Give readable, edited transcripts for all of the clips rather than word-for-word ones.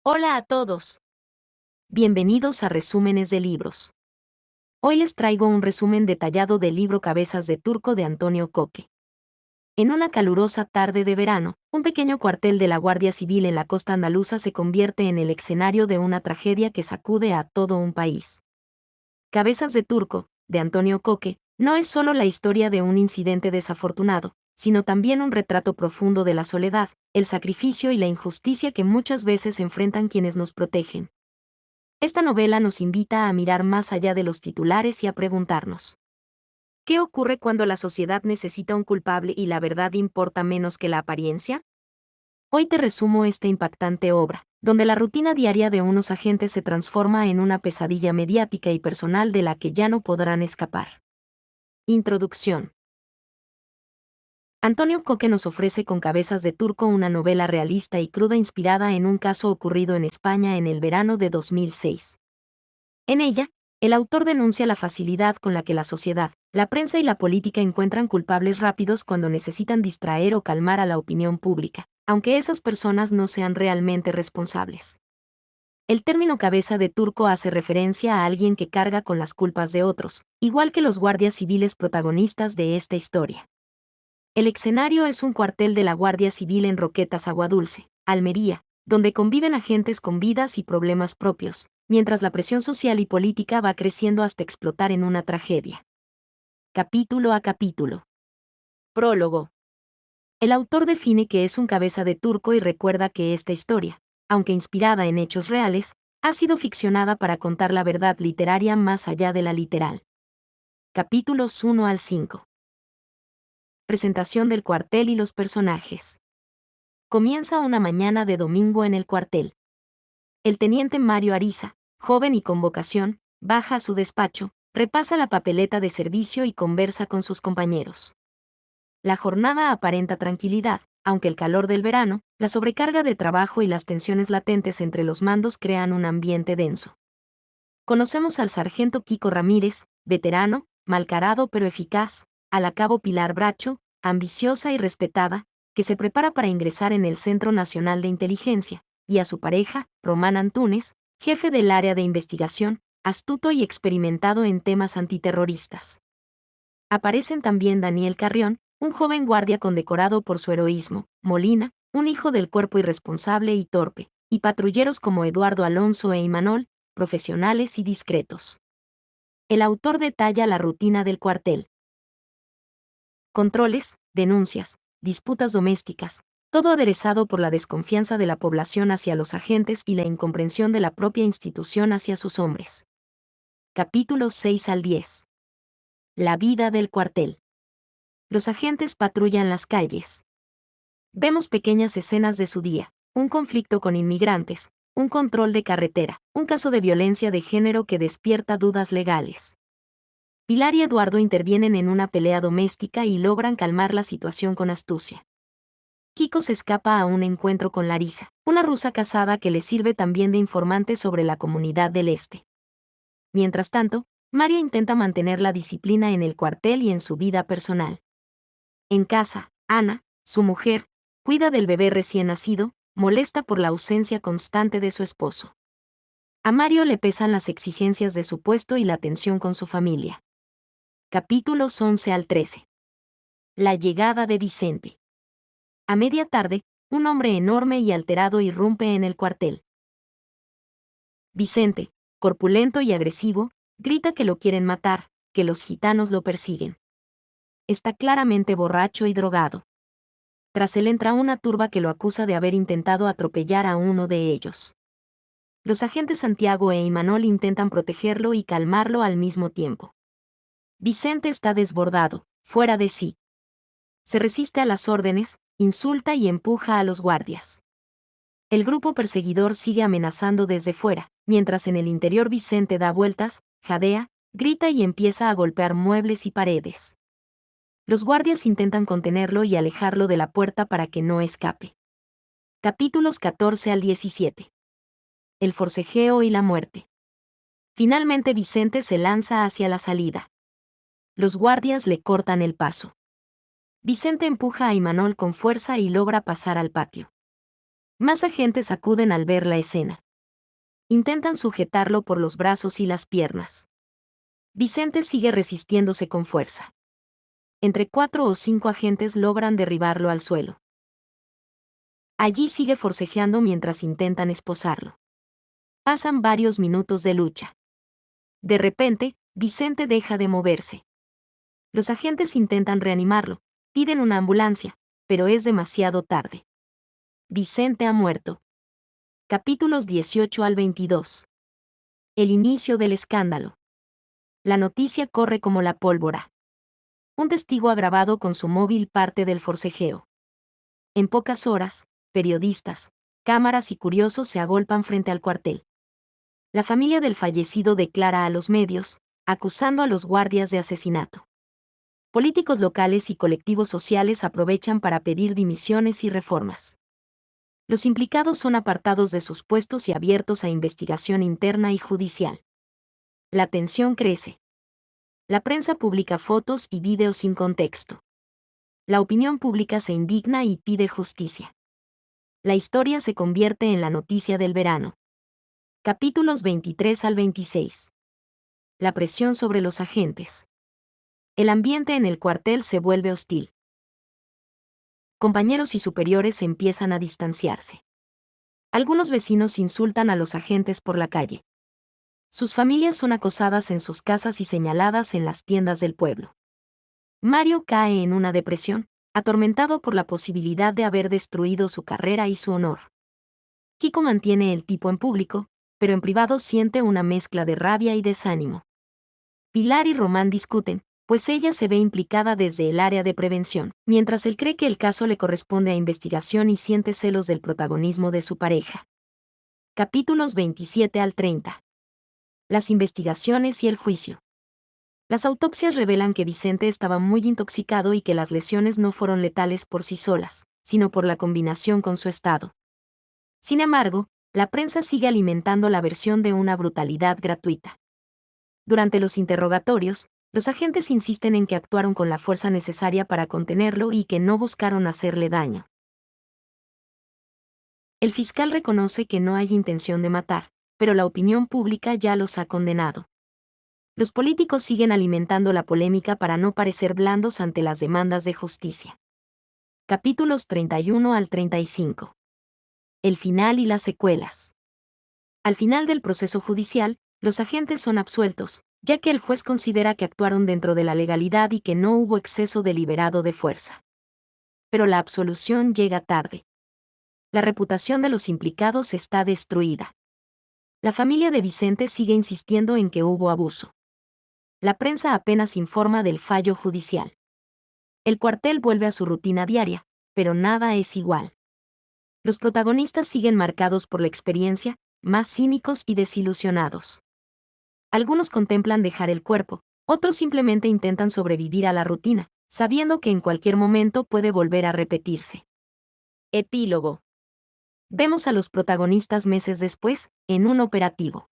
Hola a todos. Bienvenidos a Resúmenes de Libros. Hoy les traigo un resumen detallado del libro Cabezas de Turco de Antonio Coque. En una calurosa tarde de verano, un pequeño cuartel de la Guardia Civil en la costa andaluza se convierte en el escenario de una tragedia que sacude a todo un país. Cabezas de Turco, de Antonio Coque, no es solo la historia de un incidente desafortunado, sino también un retrato profundo de la soledad, el sacrificio y la injusticia que muchas veces enfrentan quienes nos protegen. Esta novela nos invita a mirar más allá de los titulares y a preguntarnos: ¿qué ocurre cuando la sociedad necesita un culpable y la verdad importa menos que la apariencia? Hoy te resumo esta impactante obra, donde la rutina diaria de unos agentes se transforma en una pesadilla mediática y personal de la que ya no podrán escapar. Introducción. Antonio Coque nos ofrece con Cabezas de Turco una novela realista y cruda inspirada en un caso ocurrido en España en el verano de 2006. En ella, el autor denuncia la facilidad con la que la sociedad, la prensa y la política encuentran culpables rápidos cuando necesitan distraer o calmar a la opinión pública, aunque esas personas no sean realmente responsables. El término cabeza de turco hace referencia a alguien que carga con las culpas de otros, igual que los guardias civiles protagonistas de esta historia. El escenario es un cuartel de la Guardia Civil en Roquetas, Aguadulce, Almería, donde conviven agentes con vidas y problemas propios, mientras la presión social y política va creciendo hasta explotar en una tragedia. Capítulo a capítulo. Prólogo. El autor define que es un cabeza de turco y recuerda que esta historia, aunque inspirada en hechos reales, ha sido ficcionada para contar la verdad literaria más allá de la literal. Capítulos 1 al 5. Presentación del cuartel y los personajes. Comienza una mañana de domingo en el cuartel. El teniente Mario Ariza, joven y con vocación, baja a su despacho, repasa la papeleta de servicio y conversa con sus compañeros. La jornada aparenta tranquilidad, aunque el calor del verano, la sobrecarga de trabajo y las tensiones latentes entre los mandos crean un ambiente denso. Conocemos al sargento Kiko Ramírez, veterano, malcarado pero eficaz, a la cabo Pilar Bracho, ambiciosa y respetada, que se prepara para ingresar en el Centro Nacional de Inteligencia, y a su pareja, Román Antúnez, jefe del área de investigación, astuto y experimentado en temas antiterroristas. Aparecen también Daniel Carrión, un joven guardia condecorado por su heroísmo, Molina, un hijo del cuerpo irresponsable y torpe, y patrulleros como Eduardo Alonso e Imanol, profesionales y discretos. El autor detalla la rutina del cuartel. Controles, denuncias, disputas domésticas, todo aderezado por la desconfianza de la población hacia los agentes y la incomprensión de la propia institución hacia sus hombres. Capítulos 6 al 10. La vida del cuartel. Los agentes patrullan las calles. Vemos pequeñas escenas de su día: un conflicto con inmigrantes, un control de carretera, un caso de violencia de género que despierta dudas legales. Pilar y Eduardo intervienen en una pelea doméstica y logran calmar la situación con astucia. Kiko se escapa a un encuentro con Larisa, una rusa casada que le sirve también de informante sobre la comunidad del Este. Mientras tanto, María intenta mantener la disciplina en el cuartel y en su vida personal. En casa, Ana, su mujer, cuida del bebé recién nacido, molesta por la ausencia constante de su esposo. A Mario le pesan las exigencias de su puesto y la tensión con su familia. Capítulos 11 al 13. La llegada de Vicente. A media tarde, un hombre enorme y alterado irrumpe en el cuartel. Vicente, corpulento y agresivo, grita que lo quieren matar, que los gitanos lo persiguen. Está claramente borracho y drogado. Tras él entra una turba que lo acusa de haber intentado atropellar a uno de ellos. Los agentes Santiago e Imanol intentan protegerlo y calmarlo al mismo tiempo. Vicente está desbordado, fuera de sí. Se resiste a las órdenes, insulta y empuja a los guardias. El grupo perseguidor sigue amenazando desde fuera, mientras en el interior Vicente da vueltas, jadea, grita y empieza a golpear muebles y paredes. Los guardias intentan contenerlo y alejarlo de la puerta para que no escape. Capítulos 14 al 17. El forcejeo y la muerte. Finalmente Vicente se lanza hacia la salida. Los guardias le cortan el paso. Vicente empuja a Imanol con fuerza y logra pasar al patio. Más agentes acuden al ver la escena. Intentan sujetarlo por los brazos y las piernas. Vicente sigue resistiéndose con fuerza. Entre 4 o 5 agentes logran derribarlo al suelo. Allí sigue forcejeando mientras intentan esposarlo. Pasan varios minutos de lucha. De repente, Vicente deja de moverse. Los agentes intentan reanimarlo, piden una ambulancia, pero es demasiado tarde. Vicente ha muerto. Capítulos 18 al 22. El inicio del escándalo. La noticia corre como la pólvora. Un testigo ha grabado con su móvil parte del forcejeo. En pocas horas, periodistas, cámaras y curiosos se agolpan frente al cuartel. La familia del fallecido declara a los medios, acusando a los guardias de asesinato. Políticos locales y colectivos sociales aprovechan para pedir dimisiones y reformas. Los implicados son apartados de sus puestos y abiertos a investigación interna y judicial. La tensión crece. La prensa publica fotos y vídeos sin contexto. La opinión pública se indigna y pide justicia. La historia se convierte en la noticia del verano. Capítulos 23 al 26. La presión sobre los agentes. El ambiente en el cuartel se vuelve hostil. Compañeros y superiores empiezan a distanciarse. Algunos vecinos insultan a los agentes por la calle. Sus familias son acosadas en sus casas y señaladas en las tiendas del pueblo. Mario cae en una depresión, atormentado por la posibilidad de haber destruido su carrera y su honor. Kiko mantiene el tipo en público, pero en privado siente una mezcla de rabia y desánimo. Pilar y Román discuten, pues ella se ve implicada desde el área de prevención, mientras él cree que el caso le corresponde a investigación y siente celos del protagonismo de su pareja. Capítulos 27 al 30. Las investigaciones y el juicio. Las autopsias revelan que Vicente estaba muy intoxicado y que las lesiones no fueron letales por sí solas, sino por la combinación con su estado. Sin embargo, la prensa sigue alimentando la versión de una brutalidad gratuita. Durante los interrogatorios, los agentes insisten en que actuaron con la fuerza necesaria para contenerlo y que no buscaron hacerle daño. El fiscal reconoce que no hay intención de matar, pero la opinión pública ya los ha condenado. Los políticos siguen alimentando la polémica para no parecer blandos ante las demandas de justicia. Capítulos 31 al 35. El final y las secuelas. Al final del proceso judicial, los agentes son absueltos, ya que el juez considera que actuaron dentro de la legalidad y que no hubo exceso deliberado de fuerza. Pero la absolución llega tarde. La reputación de los implicados está destruida. La familia de Vicente sigue insistiendo en que hubo abuso. La prensa apenas informa del fallo judicial. El cuartel vuelve a su rutina diaria, pero nada es igual. Los protagonistas siguen marcados por la experiencia, más cínicos y desilusionados. Algunos contemplan dejar el cuerpo, otros simplemente intentan sobrevivir a la rutina, sabiendo que en cualquier momento puede volver a repetirse. Epílogo. Vemos a los protagonistas meses después, en un operativo.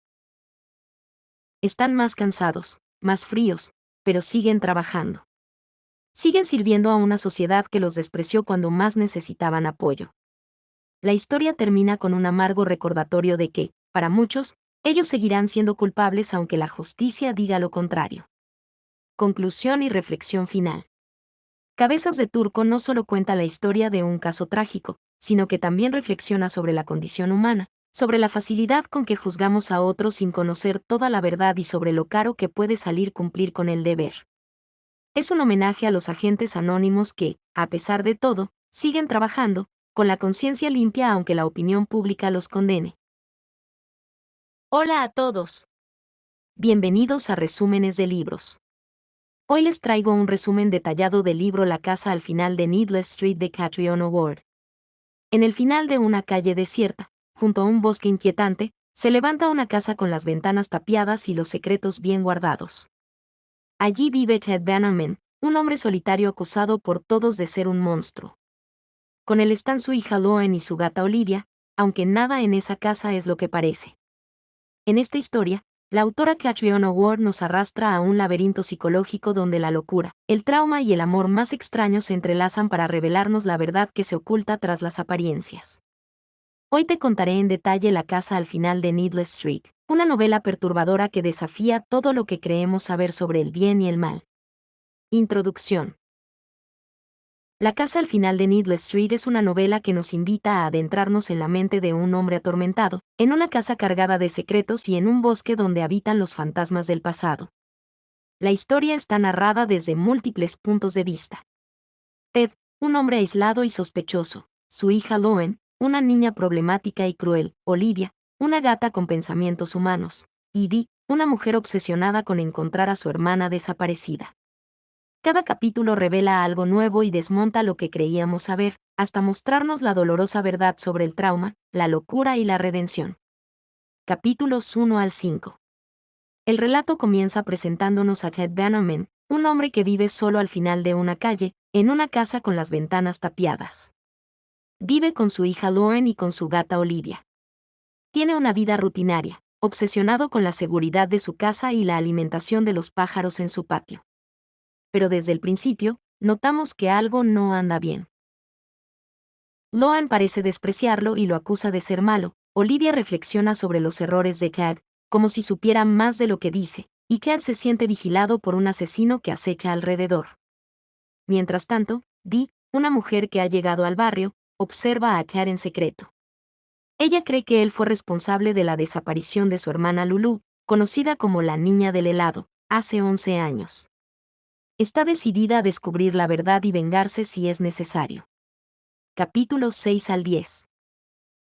Están más cansados, más fríos, pero siguen trabajando. Siguen sirviendo a una sociedad que los despreció cuando más necesitaban apoyo. La historia termina con un amargo recordatorio de que, para muchos, ellos seguirán siendo culpables aunque la justicia diga lo contrario. Conclusión y reflexión final. Cabezas de Turco no solo cuenta la historia de un caso trágico, sino que también reflexiona sobre la condición humana, sobre la facilidad con que juzgamos a otros sin conocer toda la verdad y sobre lo caro que puede salir cumplir con el deber. Es un homenaje a los agentes anónimos que, a pesar de todo, siguen trabajando, con la conciencia limpia aunque la opinión pública los condene. Hola a todos. Bienvenidos a Resúmenes de Libros. Hoy les traigo un resumen detallado del libro La casa al final de Needless Street de Catriona Ward. En el final de una calle desierta, junto a un bosque inquietante, se levanta una casa con las ventanas tapiadas y los secretos bien guardados. Allí vive Ted Bannerman, un hombre solitario acusado por todos de ser un monstruo. Con él están su hija Loen y su gata Olivia, aunque nada en esa casa es lo que parece. En esta historia, la autora Catriona Ward nos arrastra a un laberinto psicológico donde la locura, el trauma y el amor más extraño se entrelazan para revelarnos la verdad que se oculta tras las apariencias. Hoy te contaré en detalle La casa al final de Needless Street, una novela perturbadora que desafía todo lo que creemos saber sobre el bien y el mal. Introducción. La casa al final de Needless Street es una novela que nos invita a adentrarnos en la mente de un hombre atormentado, en una casa cargada de secretos y en un bosque donde habitan los fantasmas del pasado. La historia está narrada desde múltiples puntos de vista. Ted, un hombre aislado y sospechoso, su hija Loen, una niña problemática y cruel, Olivia, una gata con pensamientos humanos, y Dee, una mujer obsesionada con encontrar a su hermana desaparecida. Cada capítulo revela algo nuevo y desmonta lo que creíamos saber, hasta mostrarnos la dolorosa verdad sobre el trauma, la locura y la redención. Capítulos 1 al 5. El relato comienza presentándonos a Chet Bannerman, un hombre que vive solo al final de una calle, en una casa con las ventanas tapiadas. Vive con su hija Lauren y con su gata Olivia. Tiene una vida rutinaria, obsesionado con la seguridad de su casa y la alimentación de los pájaros en su patio. Pero desde el principio, notamos que algo no anda bien. Loan parece despreciarlo y lo acusa de ser malo. Olivia reflexiona sobre los errores de Chad, como si supiera más de lo que dice, y Chad se siente vigilado por un asesino que acecha alrededor. Mientras tanto, Dee, una mujer que ha llegado al barrio, observa a Chad en secreto. Ella cree que él fue responsable de la desaparición de su hermana Lulu, conocida como la niña del helado, hace 11 años. Está decidida a descubrir la verdad y vengarse si es necesario. Capítulos 6 al 10.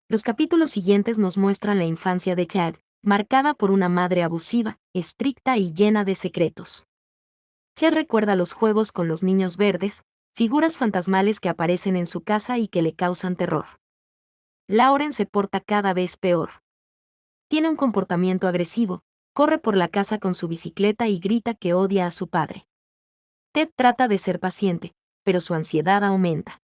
Los capítulos siguientes nos muestran la infancia de Chad, marcada por una madre abusiva, estricta y llena de secretos. Chad recuerda los juegos con los niños verdes, figuras fantasmales que aparecen en su casa y que le causan terror. Lauren se porta cada vez peor. Tiene un comportamiento agresivo, corre por la casa con su bicicleta y grita que odia a su padre. Ted trata de ser paciente, pero su ansiedad aumenta.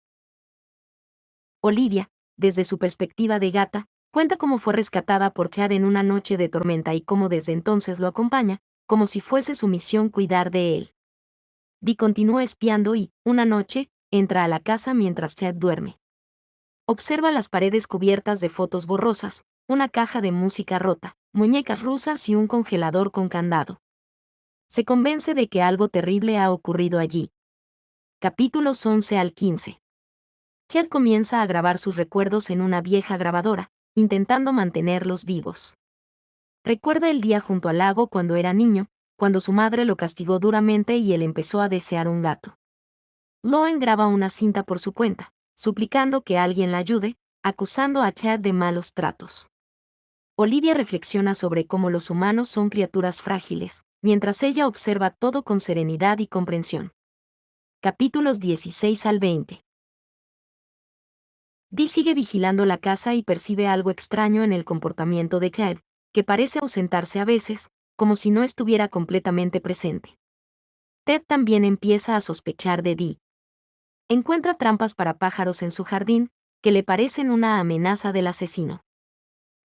Olivia, desde su perspectiva de gata, cuenta cómo fue rescatada por Chad en una noche de tormenta y cómo desde entonces lo acompaña, como si fuese su misión cuidar de él. Dee continúa espiando y, una noche, entra a la casa mientras Chad duerme. Observa las paredes cubiertas de fotos borrosas, una caja de música rota, muñecas rusas y un congelador con candado. Se convence de que algo terrible ha ocurrido allí. Capítulos 11 al 15. Chad comienza a grabar sus recuerdos en una vieja grabadora, intentando mantenerlos vivos. Recuerda el día junto al lago cuando era niño, cuando su madre lo castigó duramente y él empezó a desear un gato. Loen graba una cinta por su cuenta, suplicando que alguien la ayude, acusando a Chad de malos tratos. Olivia reflexiona sobre cómo los humanos son criaturas frágiles, mientras ella observa todo con serenidad y comprensión. Capítulos 16 al 20. Dee sigue vigilando la casa y percibe algo extraño en el comportamiento de Chad, que parece ausentarse a veces, como si no estuviera completamente presente. Ted también empieza a sospechar de Dee. Encuentra trampas para pájaros en su jardín, que le parecen una amenaza del asesino.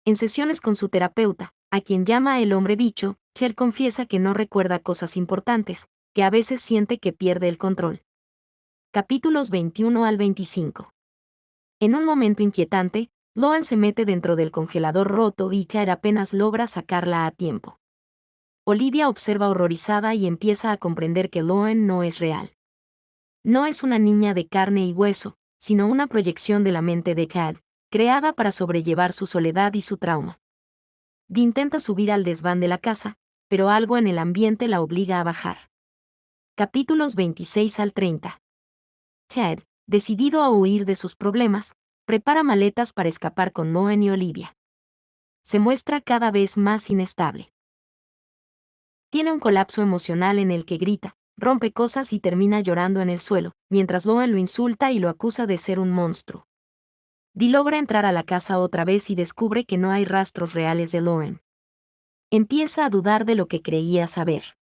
En sesiones con su terapeuta, a quien llama el hombre bicho, Chad confiesa que no recuerda cosas importantes, que a veces siente que pierde el control. Capítulos 21 al 25. En un momento inquietante, Loan se mete dentro del congelador roto y Chad apenas logra sacarla a tiempo. Olivia observa horrorizada y empieza a comprender que Loan no es real. No es una niña de carne y hueso, sino una proyección de la mente de Chad, creada para sobrellevar su soledad y su trauma. Dee intenta subir al desván de la casa, pero algo en el ambiente la obliga a bajar. Capítulos 26 al 30. Chad, decidido a huir de sus problemas, prepara maletas para escapar con Loan y Olivia. Se muestra cada vez más inestable. Tiene un colapso emocional en el que grita, rompe cosas y termina llorando en el suelo, mientras Loan lo insulta y lo acusa de ser un monstruo. Dee logra entrar a la casa otra vez y descubre que no hay rastros reales de Loan. Empieza a dudar de lo que creía saber.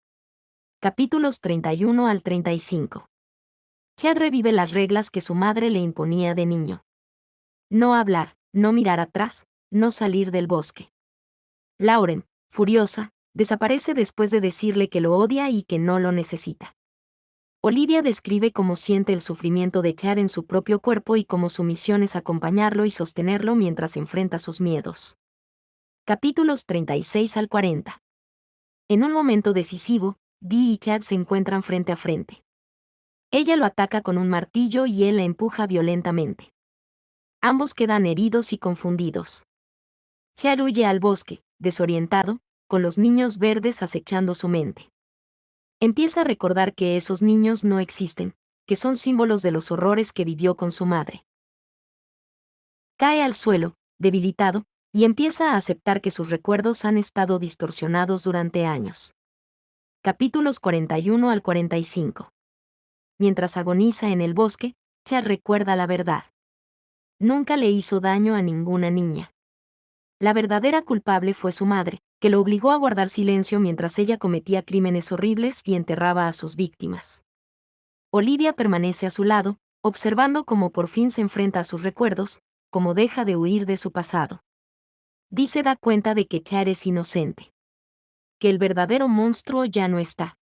Capítulos 31 al 35. Chad revive las reglas que su madre le imponía de niño. No hablar, no mirar atrás, no salir del bosque. Lauren, furiosa, desaparece después de decirle que lo odia y que no lo necesita. Olivia describe cómo siente el sufrimiento de Chad en su propio cuerpo y cómo su misión es acompañarlo y sostenerlo mientras enfrenta sus miedos. Capítulos 36 al 40. En un momento decisivo, Dee y Chad se encuentran frente a frente. Ella lo ataca con un martillo y él la empuja violentamente. Ambos quedan heridos y confundidos. Chad huye al bosque, desorientado, con los niños verdes acechando su mente. Empieza a recordar que esos niños no existen, que son símbolos de los horrores que vivió con su madre. Cae al suelo, debilitado, y empieza a aceptar que sus recuerdos han estado distorsionados durante años. Capítulos 41 al 45. Mientras agoniza en el bosque, Chad recuerda la verdad. Nunca le hizo daño a ninguna niña. La verdadera culpable fue su madre, que lo obligó a guardar silencio mientras ella cometía crímenes horribles y enterraba a sus víctimas. Olivia permanece a su lado, observando cómo por fin se enfrenta a sus recuerdos, cómo deja de huir de su pasado. Dee se da cuenta de que Chad es inocente. Que el verdadero monstruo ya no está.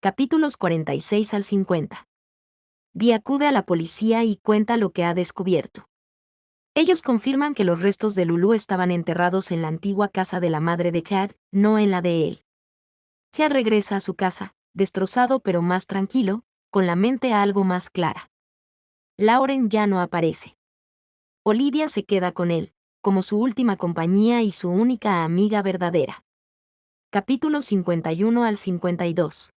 Capítulos 46 al 50. Dee acude a la policía y cuenta lo que ha descubierto. Ellos confirman que los restos de Lulu estaban enterrados en la antigua casa de la madre de Chad, no en la de él. Chad regresa a su casa, destrozado pero más tranquilo, con la mente algo más clara. Lauren ya no aparece. Olivia se queda con él, como su última compañía y su única amiga verdadera. Capítulos 51 al 52.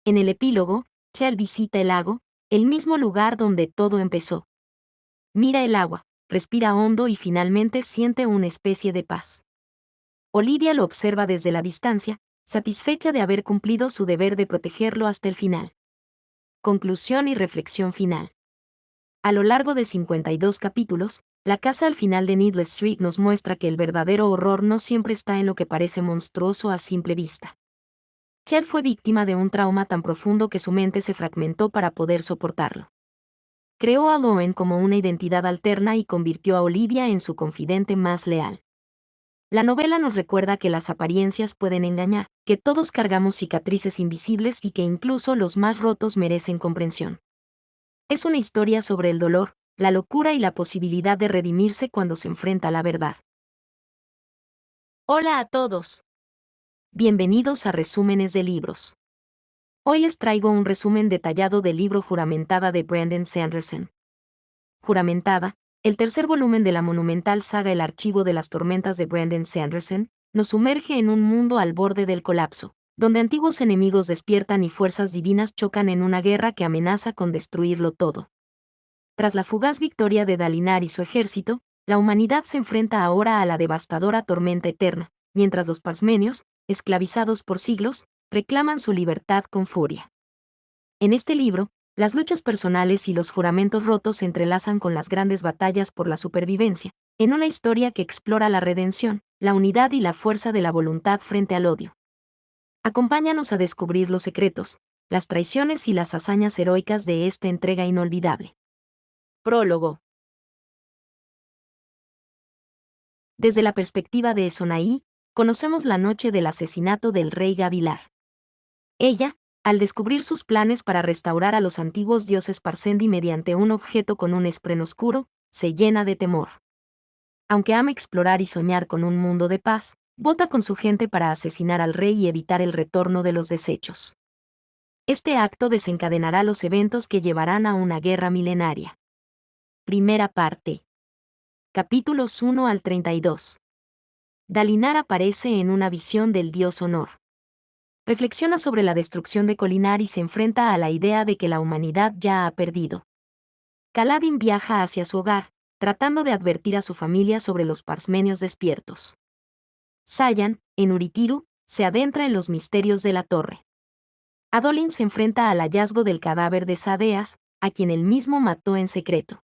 En el epílogo, Chad visita el lago, el mismo lugar donde todo empezó. Mira el agua, respira hondo y finalmente siente una especie de paz. Olivia lo observa desde la distancia, satisfecha de haber cumplido su deber de protegerlo hasta el final. Conclusión y reflexión final. A lo largo de 52 capítulos, la casa al final de Needless Street nos muestra que el verdadero horror no siempre está en lo que parece monstruoso a simple vista. Chad fue víctima de un trauma tan profundo que su mente se fragmentó para poder soportarlo. Creó a Lauren como una identidad alterna y convirtió a Olivia en su confidente más leal. La novela nos recuerda que las apariencias pueden engañar, que todos cargamos cicatrices invisibles y que incluso los más rotos merecen comprensión. Es una historia sobre el dolor, la locura y la posibilidad de redimirse cuando se enfrenta a la verdad. Hola a todos. Bienvenidos a Resúmenes de Libros. Hoy les traigo un resumen detallado del libro Juramentada de Brandon Sanderson. Juramentada, el tercer volumen de la monumental saga El Archivo de las Tormentas de Brandon Sanderson, nos sumerge en un mundo al borde del colapso, donde antiguos enemigos despiertan y fuerzas divinas chocan en una guerra que amenaza con destruirlo todo. Tras la fugaz victoria de Dalinar y su ejército, la humanidad se enfrenta ahora a la devastadora tormenta eterna, mientras los parsmenios, esclavizados por siglos, reclaman su libertad con furia. En este libro, las luchas personales y los juramentos rotos se entrelazan con las grandes batallas por la supervivencia, en una historia que explora la redención, la unidad y la fuerza de la voluntad frente al odio. Acompáñanos a descubrir los secretos, las traiciones y las hazañas heroicas de esta entrega inolvidable. Prólogo. Desde la perspectiva de Esonaí, conocemos la noche del asesinato del rey Gavilar. Ella, al descubrir sus planes para restaurar a los antiguos dioses Parsendi mediante un objeto con un espren oscuro, se llena de temor. Aunque ama explorar y soñar con un mundo de paz, vota con su gente para asesinar al rey y evitar el retorno de los desechos. Este acto desencadenará los eventos que llevarán a una guerra milenaria. Primera parte. Capítulos 1 al 32. Dalinar aparece en una visión del dios Honor. Reflexiona sobre la destrucción de Kholinar y se enfrenta a la idea de que la humanidad ya ha perdido. Kaladin viaja hacia su hogar, tratando de advertir a su familia sobre los parsmenios despiertos. Sayan, en Uritiru, se adentra en los misterios de la torre. Adolin se enfrenta al hallazgo del cadáver de Sadeas, a quien él mismo mató en secreto.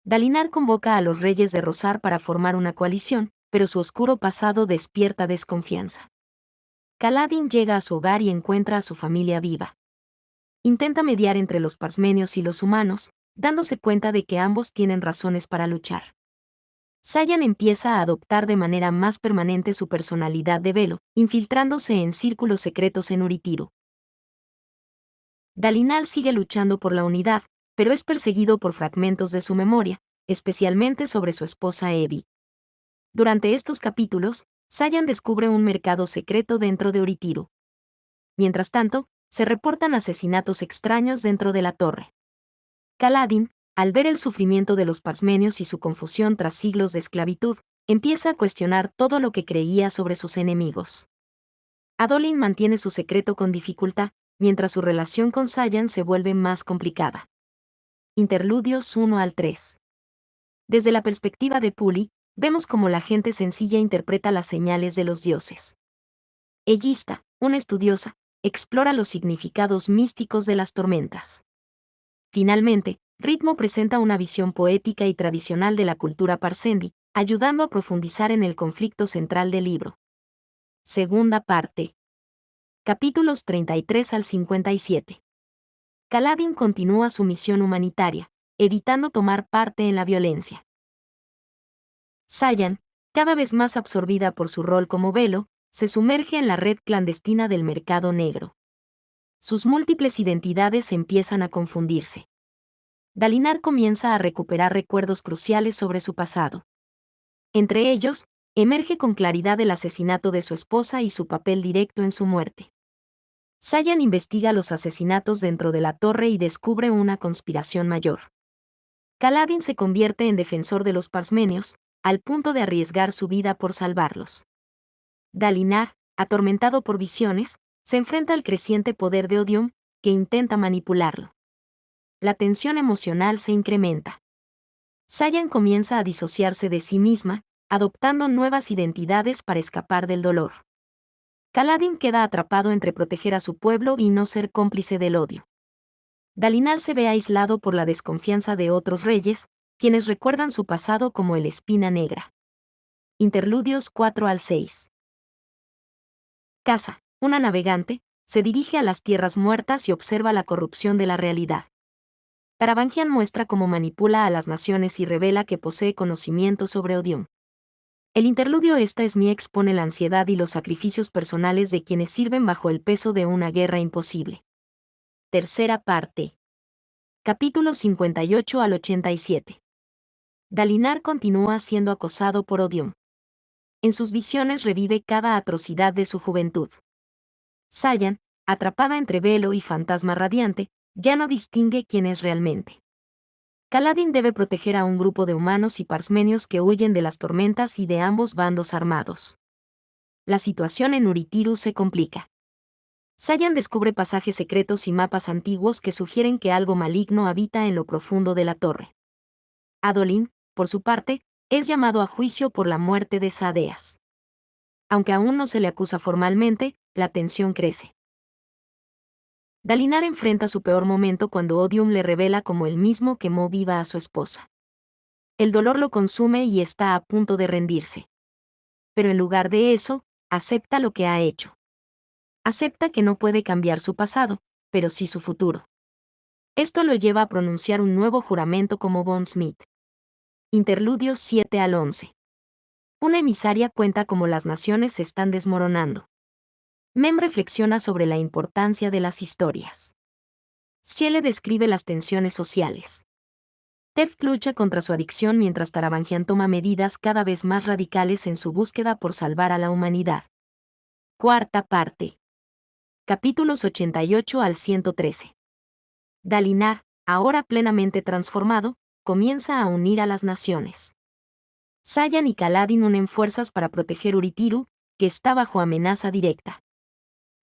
Dalinar convoca a los reyes de Rosar para formar una coalición, pero su oscuro pasado despierta desconfianza. Kaladin llega a su hogar y encuentra a su familia viva. Intenta mediar entre los parsmenios y los humanos, dándose cuenta de que ambos tienen razones para luchar. Sayan empieza a adoptar de manera más permanente su personalidad de velo, infiltrándose en círculos secretos en Uritiru. Dalinar sigue luchando por la unidad, pero es perseguido por fragmentos de su memoria, especialmente sobre su esposa Evie. Durante estos capítulos, Sayan descubre un mercado secreto dentro de Oritiru. Mientras tanto, se reportan asesinatos extraños dentro de la torre. Kaladin, al ver el sufrimiento de los parsmenios y su confusión tras siglos de esclavitud, empieza a cuestionar todo lo que creía sobre sus enemigos. Adolin mantiene su secreto con dificultad, mientras su relación con Sayan se vuelve más complicada. Interludios 1 al 3. Desde la perspectiva de Puli, vemos cómo la gente sencilla interpreta las señales de los dioses. Ellista, una estudiosa, explora los significados místicos de las tormentas. Finalmente, Ritmo presenta una visión poética y tradicional de la cultura parsendi, ayudando a profundizar en el conflicto central del libro. Segunda parte. Capítulos 33 al 57. Kaladin continúa su misión humanitaria, evitando tomar parte en la violencia. Sayan, cada vez más absorbida por su rol como velo, se sumerge en la red clandestina del mercado negro. Sus múltiples identidades empiezan a confundirse. Dalinar comienza a recuperar recuerdos cruciales sobre su pasado. Entre ellos, emerge con claridad el asesinato de su esposa y su papel directo en su muerte. Sayan investiga los asesinatos dentro de la torre y descubre una conspiración mayor. Kaladin se convierte en defensor de los parsmenios, al punto de arriesgar su vida por salvarlos. Dalinar, atormentado por visiones, se enfrenta al creciente poder de Odium, que intenta manipularlo. La tensión emocional se incrementa. Sayan comienza a disociarse de sí misma, adoptando nuevas identidades para escapar del dolor. Kaladin queda atrapado entre proteger a su pueblo y no ser cómplice del odio. Dalinar se ve aislado por la desconfianza de otros reyes, quienes recuerdan su pasado como el Espina Negra. Interludios 4 al 6. Casa, una navegante, se dirige a las tierras muertas y observa la corrupción de la realidad. Taravangian muestra cómo manipula a las naciones y revela que posee conocimiento sobre Odium. El interludio Esta es mi expone la ansiedad y los sacrificios personales de quienes sirven bajo el peso de una guerra imposible. Tercera parte. Capítulos 58 al 87. Dalinar continúa siendo acosado por Odium. En sus visiones revive cada atrocidad de su juventud. Sayan, atrapada entre velo y fantasma radiante, ya no distingue quién es realmente. Kaladin debe proteger a un grupo de humanos y parsmenios que huyen de las tormentas y de ambos bandos armados. La situación en Oritiru se complica. Sayan descubre pasajes secretos y mapas antiguos que sugieren que algo maligno habita en lo profundo de la torre. Adolin, por su parte, es llamado a juicio por la muerte de Sadeas. Aunque aún no se le acusa formalmente, la tensión crece. Dalinar enfrenta su peor momento cuando Odium le revela como él mismo quemó viva a su esposa. El dolor lo consume y está a punto de rendirse. Pero en lugar de eso, acepta lo que ha hecho. Acepta que no puede cambiar su pasado, pero sí su futuro. Esto lo lleva a pronunciar un nuevo juramento como Bondsmith. Interludios 7 al 11. Una emisaria cuenta cómo las naciones se están desmoronando. Mem reflexiona sobre la importancia de las historias. Ciele describe las tensiones sociales. Teft lucha contra su adicción mientras Taravangian toma medidas cada vez más radicales en su búsqueda por salvar a la humanidad. Cuarta parte. Capítulos 88 al 113. Dalinar, ahora plenamente transformado, comienza a unir a las naciones. Sayan y Kaladin unen fuerzas para proteger Oritiru, que está bajo amenaza directa.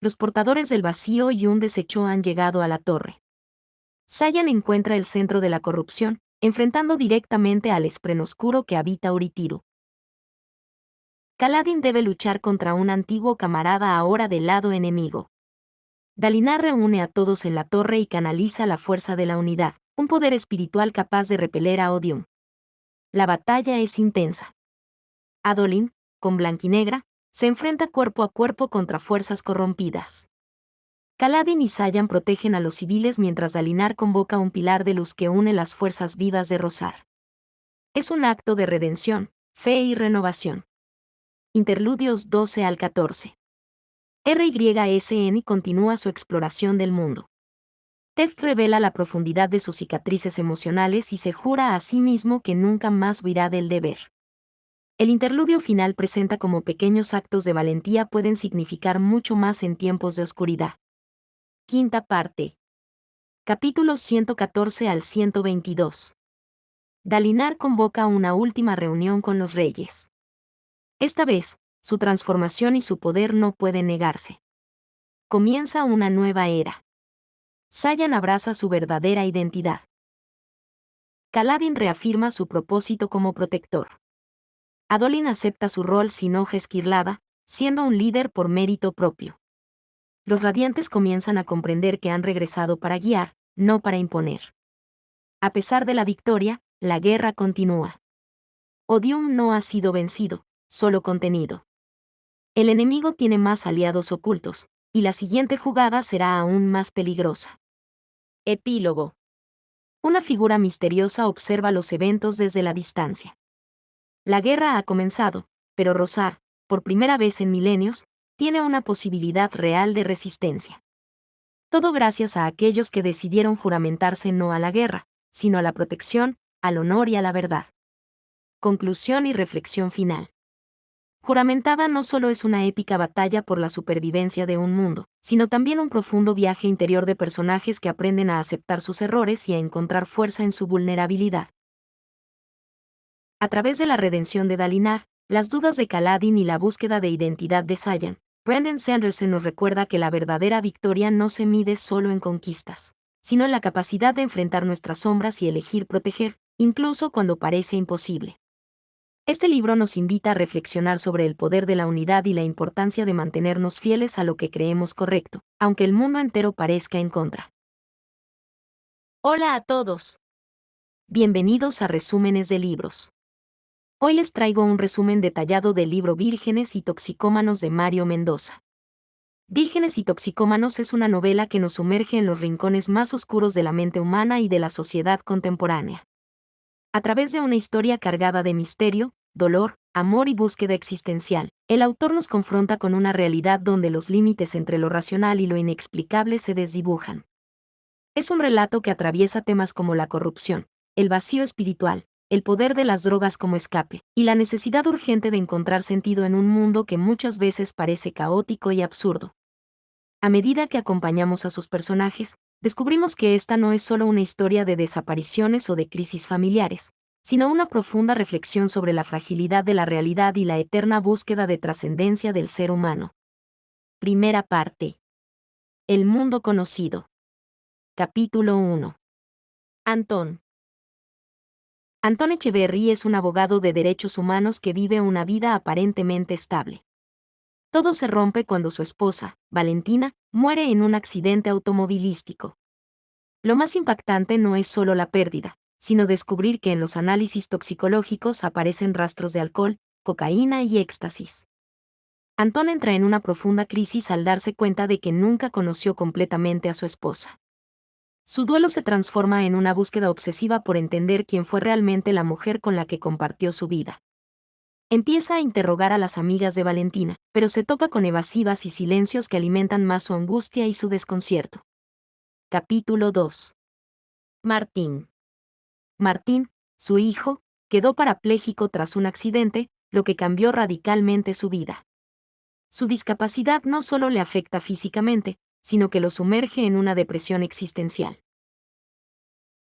Los portadores del vacío y un desecho han llegado a la torre. Sayan encuentra el centro de la corrupción, enfrentando directamente al Espren oscuro que habita Oritiru. Kaladin debe luchar contra un antiguo camarada ahora del lado enemigo. Dalinar reúne a todos en la torre y canaliza la fuerza de la unidad, un poder espiritual capaz de repeler a Odium. La batalla es intensa. Adolin, con Blanquinegra, se enfrenta cuerpo a cuerpo contra fuerzas corrompidas. Kaladin y Sayan protegen a los civiles mientras Dalinar convoca un pilar de luz que une las fuerzas vivas de Rosar. Es un acto de redención, fe y renovación. Interludios 12 al 14. RYSN continúa su exploración del mundo. Tef revela la profundidad de sus cicatrices emocionales y se jura a sí mismo que nunca más huirá del deber. El interludio final presenta cómo pequeños actos de valentía pueden significar mucho más en tiempos de oscuridad. Quinta parte. Capítulos 114 al 122. Dalinar convoca una última reunión con los reyes. Esta vez, su transformación y su poder no pueden negarse. Comienza una nueva era. Sayan abraza su verdadera identidad. Kaladin reafirma su propósito como protector. Adolin acepta su rol sin hoja esquirlada, siendo un líder por mérito propio. Los radiantes comienzan a comprender que han regresado para guiar, no para imponer. A pesar de la victoria, la guerra continúa. Odium no ha sido vencido, solo contenido. El enemigo tiene más aliados ocultos, y la siguiente jugada será aún más peligrosa. Epílogo. Una figura misteriosa observa los eventos desde la distancia. La guerra ha comenzado, pero Rosar, por primera vez en milenios, tiene una posibilidad real de resistencia. Todo gracias a aquellos que decidieron juramentarse no a la guerra, sino a la protección, al honor y a la verdad. Conclusión y reflexión final. Juramentada no solo es una épica batalla por la supervivencia de un mundo, sino también un profundo viaje interior de personajes que aprenden a aceptar sus errores y a encontrar fuerza en su vulnerabilidad. A través de la redención de Dalinar, las dudas de Kaladin y la búsqueda de identidad de Sayan, Brandon Sanderson nos recuerda que la verdadera victoria no se mide solo en conquistas, sino en la capacidad de enfrentar nuestras sombras y elegir proteger, incluso cuando parece imposible. Este libro nos invita a reflexionar sobre el poder de la unidad y la importancia de mantenernos fieles a lo que creemos correcto, aunque el mundo entero parezca en contra. Hola a todos. Bienvenidos a Resúmenes de Libros. Hoy les traigo un resumen detallado del libro Vírgenes y Toxicómanos de Mario Mendoza. Vírgenes y Toxicómanos es una novela que nos sumerge en los rincones más oscuros de la mente humana y de la sociedad contemporánea. A través de una historia cargada de misterio, dolor, amor y búsqueda existencial, el autor nos confronta con una realidad donde los límites entre lo racional y lo inexplicable se desdibujan. Es un relato que atraviesa temas como la corrupción, el vacío espiritual, el poder de las drogas como escape, y la necesidad urgente de encontrar sentido en un mundo que muchas veces parece caótico y absurdo. A medida que acompañamos a sus personajes, descubrimos que esta no es solo una historia de desapariciones o de crisis familiares, sino una profunda reflexión sobre la fragilidad de la realidad y la eterna búsqueda de trascendencia del ser humano. Primera parte. El mundo conocido. Capítulo 1. Antón. Antón Echeverry es un abogado de derechos humanos que vive una vida aparentemente estable. Todo se rompe cuando su esposa, Valentina, muere en un accidente automovilístico. Lo más impactante no es solo la pérdida, sino descubrir que en los análisis toxicológicos aparecen rastros de alcohol, cocaína y éxtasis. Antón entra en una profunda crisis al darse cuenta de que nunca conoció completamente a su esposa. Su duelo se transforma en una búsqueda obsesiva por entender quién fue realmente la mujer con la que compartió su vida. Empieza a interrogar a las amigas de Valentina, pero se topa con evasivas y silencios que alimentan más su angustia y su desconcierto. Capítulo 2. Martín. Martín, su hijo, quedó parapléjico tras un accidente, lo que cambió radicalmente su vida. Su discapacidad no solo le afecta físicamente, sino que lo sumerge en una depresión existencial.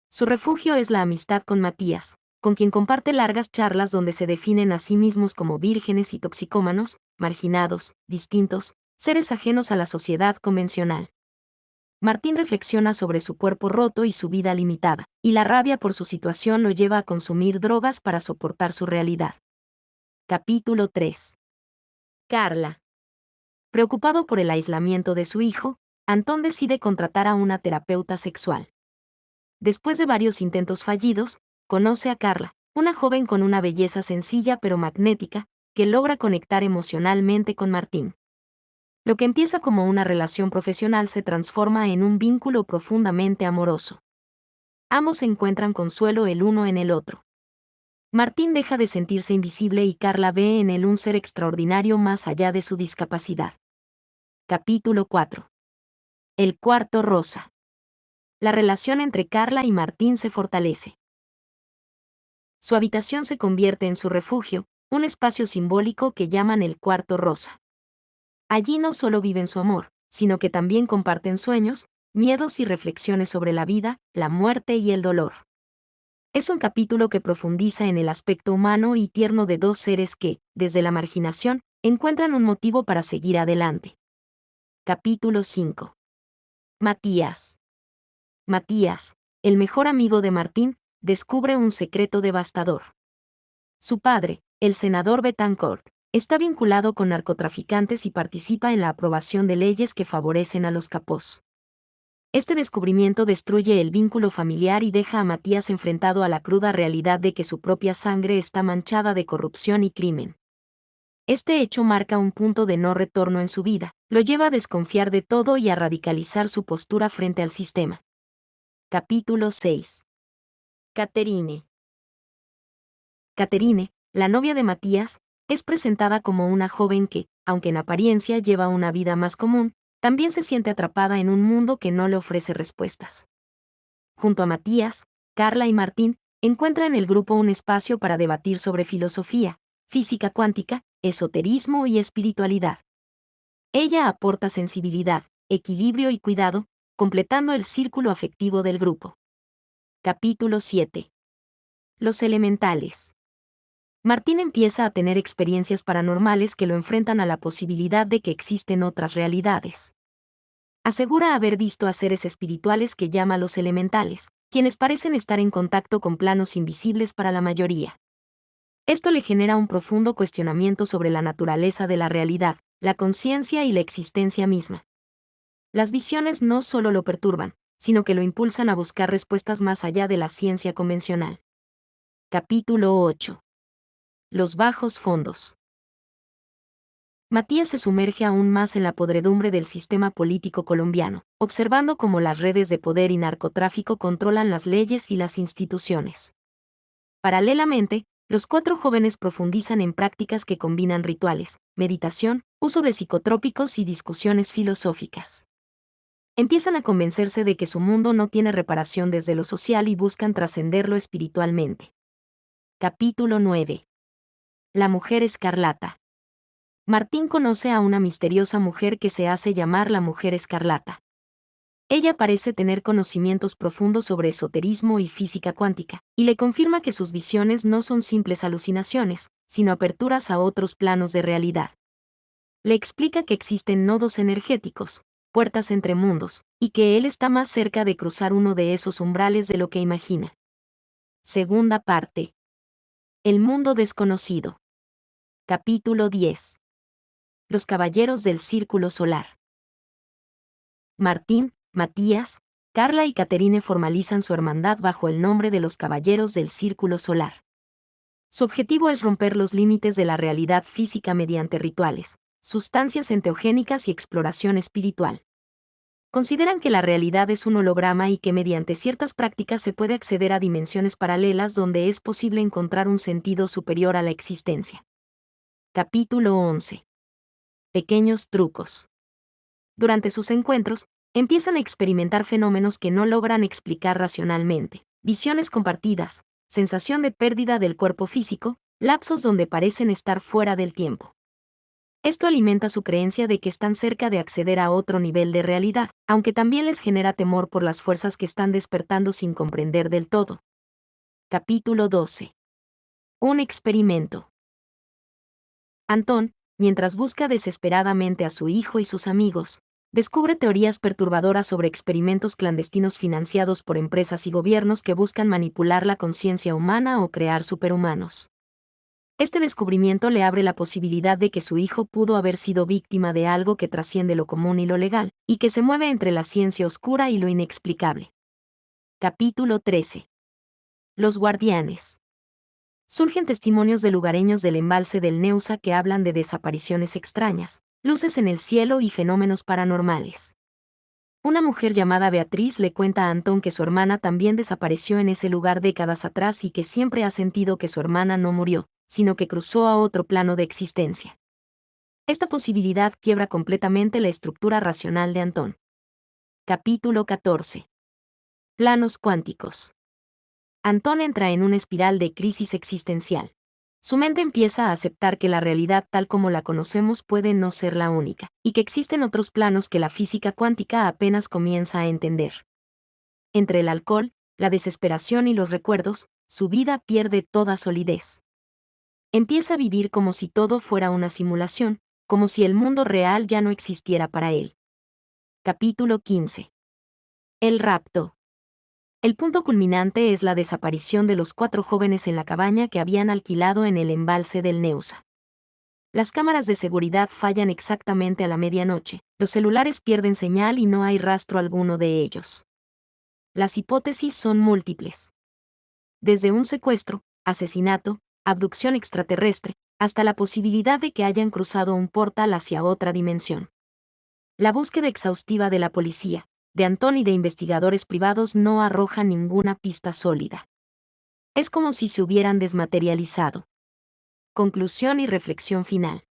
Su refugio es la amistad con Matías, con quien comparte largas charlas donde se definen a sí mismos como vírgenes y toxicómanos, marginados, distintos, seres ajenos a la sociedad convencional. Martín reflexiona sobre su cuerpo roto y su vida limitada, y la rabia por su situación lo lleva a consumir drogas para soportar su realidad. Capítulo 3. Carla. Preocupado por el aislamiento de su hijo, Antón decide contratar a una terapeuta sexual. Después de varios intentos fallidos, conoce a Carla, una joven con una belleza sencilla pero magnética, que logra conectar emocionalmente con Martín. Lo que empieza como una relación profesional se transforma en un vínculo profundamente amoroso. Ambos encuentran consuelo el uno en el otro. Martín deja de sentirse invisible y Carla ve en él un ser extraordinario más allá de su discapacidad. Capítulo 4. El cuarto rosa. La relación entre Carla y Martín se fortalece. Su habitación se convierte en su refugio, un espacio simbólico que llaman el cuarto rosa. Allí no solo viven su amor, sino que también comparten sueños, miedos y reflexiones sobre la vida, la muerte y el dolor. Es un capítulo que profundiza en el aspecto humano y tierno de dos seres que, desde la marginación, encuentran un motivo para seguir adelante. Capítulo 5. Matías. Matías, el mejor amigo de Martín, descubre un secreto devastador. Su padre, el senador Betancourt, está vinculado con narcotraficantes y participa en la aprobación de leyes que favorecen a los capós. Este descubrimiento destruye el vínculo familiar y deja a Matías enfrentado a la cruda realidad de que su propia sangre está manchada de corrupción y crimen. Este hecho marca un punto de no retorno en su vida, lo lleva a desconfiar de todo y a radicalizar su postura frente al sistema. Capítulo 6. Catherine. Catherine, la novia de Matías, es presentada como una joven que, aunque en apariencia lleva una vida más común, también se siente atrapada en un mundo que no le ofrece respuestas. Junto a Matías, Carla y Martín, encuentra en el grupo un espacio para debatir sobre filosofía, física cuántica, esoterismo y espiritualidad. Ella aporta sensibilidad, equilibrio y cuidado, completando el círculo afectivo del grupo. Capítulo 7. Los elementales. Martín empieza a tener experiencias paranormales que lo enfrentan a la posibilidad de que existen otras realidades. Asegura haber visto a seres espirituales que llama los elementales, quienes parecen estar en contacto con planos invisibles para la mayoría. Esto le genera un profundo cuestionamiento sobre la naturaleza de la realidad, la conciencia y la existencia misma. Las visiones no solo lo perturban, sino que lo impulsan a buscar respuestas más allá de la ciencia convencional. Capítulo 8. Los bajos fondos. Matías se sumerge aún más en la podredumbre del sistema político colombiano, observando cómo las redes de poder y narcotráfico controlan las leyes y las instituciones. Paralelamente, los cuatro jóvenes profundizan en prácticas que combinan rituales, meditación, uso de psicotrópicos y discusiones filosóficas. Empiezan a convencerse de que su mundo no tiene reparación desde lo social y buscan trascenderlo espiritualmente. Capítulo 9. La mujer escarlata. Martín conoce a una misteriosa mujer que se hace llamar la mujer escarlata. Ella parece tener conocimientos profundos sobre esoterismo y física cuántica, y le confirma que sus visiones no son simples alucinaciones, sino aperturas a otros planos de realidad. Le explica que existen nodos energéticos, puertas entre mundos, y que él está más cerca de cruzar uno de esos umbrales de lo que imagina. Segunda parte. El mundo desconocido. Capítulo 10. Los caballeros del círculo solar. Martín, Matías, Carla y Catherine formalizan su hermandad bajo el nombre de los Caballeros del Círculo Solar. Su objetivo es romper los límites de la realidad física mediante rituales, sustancias enteogénicas y exploración espiritual. Consideran que la realidad es un holograma y que mediante ciertas prácticas se puede acceder a dimensiones paralelas donde es posible encontrar un sentido superior a la existencia. Capítulo 11. Pequeños trucos. Durante sus encuentros, empiezan a experimentar fenómenos que no logran explicar racionalmente. Visiones compartidas, sensación de pérdida del cuerpo físico, lapsos donde parecen estar fuera del tiempo. Esto alimenta su creencia de que están cerca de acceder a otro nivel de realidad, aunque también les genera temor por las fuerzas que están despertando sin comprender del todo. Capítulo 12. Un experimento. Antón, mientras busca desesperadamente a su hijo y sus amigos, descubre teorías perturbadoras sobre experimentos clandestinos financiados por empresas y gobiernos que buscan manipular la conciencia humana o crear superhumanos. Este descubrimiento le abre la posibilidad de que su hijo pudo haber sido víctima de algo que trasciende lo común y lo legal, y que se mueve entre la ciencia oscura y lo inexplicable. Capítulo 13. Los guardianes. Surgen testimonios de lugareños del embalse del Neusa que hablan de desapariciones extrañas, luces en el cielo y fenómenos paranormales. Una mujer llamada Beatriz le cuenta a Antón que su hermana también desapareció en ese lugar décadas atrás y que siempre ha sentido que su hermana no murió, sino que cruzó a otro plano de existencia. Esta posibilidad quiebra completamente la estructura racional de Antón. Capítulo 14. Planos cuánticos. Antón entra en una espiral de crisis existencial. Su mente empieza a aceptar que la realidad tal como la conocemos puede no ser la única, y que existen otros planos que la física cuántica apenas comienza a entender. Entre el alcohol, la desesperación y los recuerdos, su vida pierde toda solidez. Empieza a vivir como si todo fuera una simulación, como si el mundo real ya no existiera para él. Capítulo 15. El rapto. El punto culminante es la desaparición de los 4 jóvenes en la cabaña que habían alquilado en el embalse del Neusa. Las cámaras de seguridad fallan exactamente a la medianoche, los celulares pierden señal y no hay rastro alguno de ellos. Las hipótesis son múltiples. Desde un secuestro, asesinato, abducción extraterrestre, hasta la posibilidad de que hayan cruzado un portal hacia otra dimensión. La búsqueda exhaustiva de la policía, de Antón y de investigadores privados no arroja ninguna pista sólida. Es como si se hubieran desmaterializado. Conclusión y reflexión final.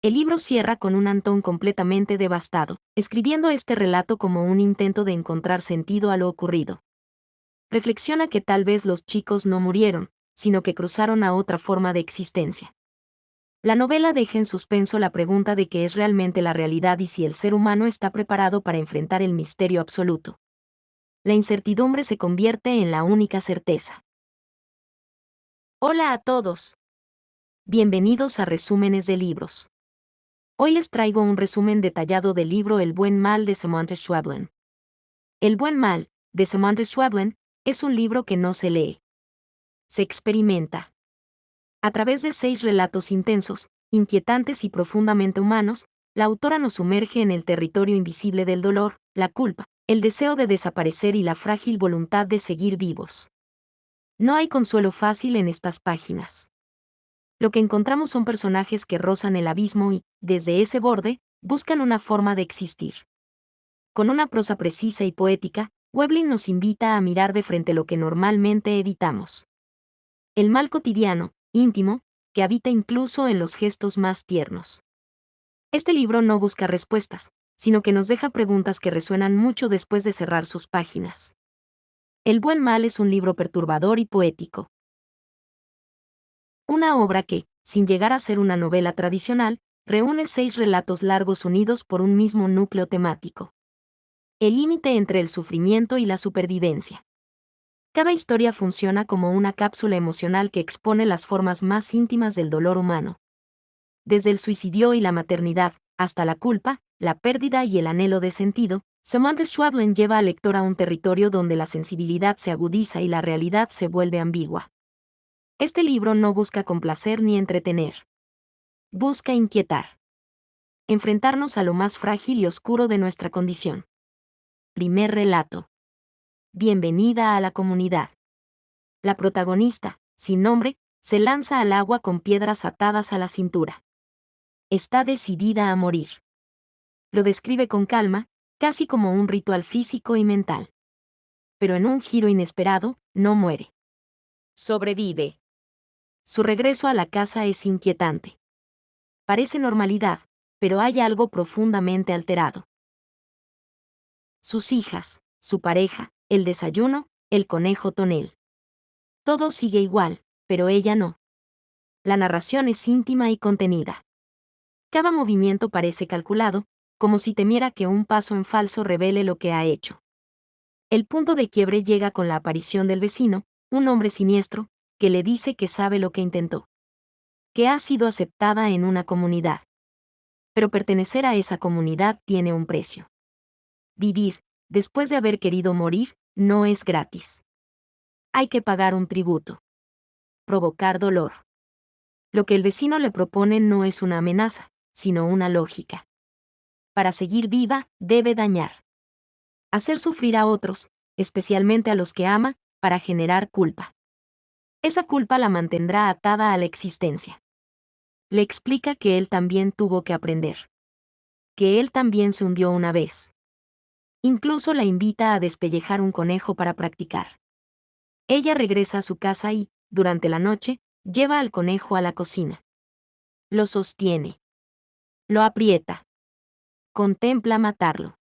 El libro cierra con un Antón completamente devastado, escribiendo este relato como un intento de encontrar sentido a lo ocurrido. Reflexiona que tal vez los chicos no murieron, sino que cruzaron a otra forma de existencia. La novela deja en suspenso la pregunta de qué es realmente la realidad y si el ser humano está preparado para enfrentar el misterio absoluto. La incertidumbre se convierte en la única certeza. Hola a todos. Bienvenidos a Resúmenes de Libros. Hoy les traigo un resumen detallado del libro El buen mal de Samantha Schweblin. El buen mal, de Samantha Schweblin, es un libro que no se lee. Se experimenta. A través de 6 relatos intensos, inquietantes y profundamente humanos, la autora nos sumerge en el territorio invisible del dolor, la culpa, el deseo de desaparecer y la frágil voluntad de seguir vivos. No hay consuelo fácil en estas páginas. Lo que encontramos son personajes que rozan el abismo y, desde ese borde, buscan una forma de existir. Con una prosa precisa y poética, Schweblin nos invita a mirar de frente lo que normalmente evitamos. El mal cotidiano, íntimo, que habita incluso en los gestos más tiernos. Este libro no busca respuestas, sino que nos deja preguntas que resuenan mucho después de cerrar sus páginas. El buen mal es un libro perturbador y poético. Una obra que, sin llegar a ser una novela tradicional, reúne 6 relatos largos unidos por un mismo núcleo temático. El límite entre el sufrimiento y la supervivencia. Cada historia funciona como una cápsula emocional que expone las formas más íntimas del dolor humano. Desde el suicidio y la maternidad, hasta la culpa, la pérdida y el anhelo de sentido, Samantha Schweblin lleva al lector a un territorio donde la sensibilidad se agudiza y la realidad se vuelve ambigua. Este libro no busca complacer ni entretener. Busca inquietar. Enfrentarnos a lo más frágil y oscuro de nuestra condición. Primer relato. Bienvenida a la comunidad. La protagonista, sin nombre, se lanza al agua con piedras atadas a la cintura. Está decidida a morir. Lo describe con calma, casi como un ritual físico y mental. Pero en un giro inesperado, no muere. Sobrevive. Su regreso a la casa es inquietante. Parece normalidad, pero hay algo profundamente alterado. Sus hijas, su pareja, el desayuno, el conejo tonel. Todo sigue igual, pero ella no. La narración es íntima y contenida. Cada movimiento parece calculado, como si temiera que un paso en falso revele lo que ha hecho. El punto de quiebre llega con la aparición del vecino, un hombre siniestro, que le dice que sabe lo que intentó. Que ha sido aceptada en una comunidad. Pero pertenecer a esa comunidad tiene un precio. Vivir, después de haber querido morir, no es gratis. Hay que pagar un tributo. Provocar dolor. Lo que el vecino le propone no es una amenaza, sino una lógica. Para seguir viva, debe dañar. Hacer sufrir a otros, especialmente a los que ama, para generar culpa. Esa culpa la mantendrá atada a la existencia. Le explica que él también tuvo que aprender. Que él también se hundió una vez. Incluso la invita a despellejar un conejo para practicar. Ella regresa a su casa y, durante la noche, lleva al conejo a la cocina. Lo sostiene. Lo aprieta. Contempla matarlo.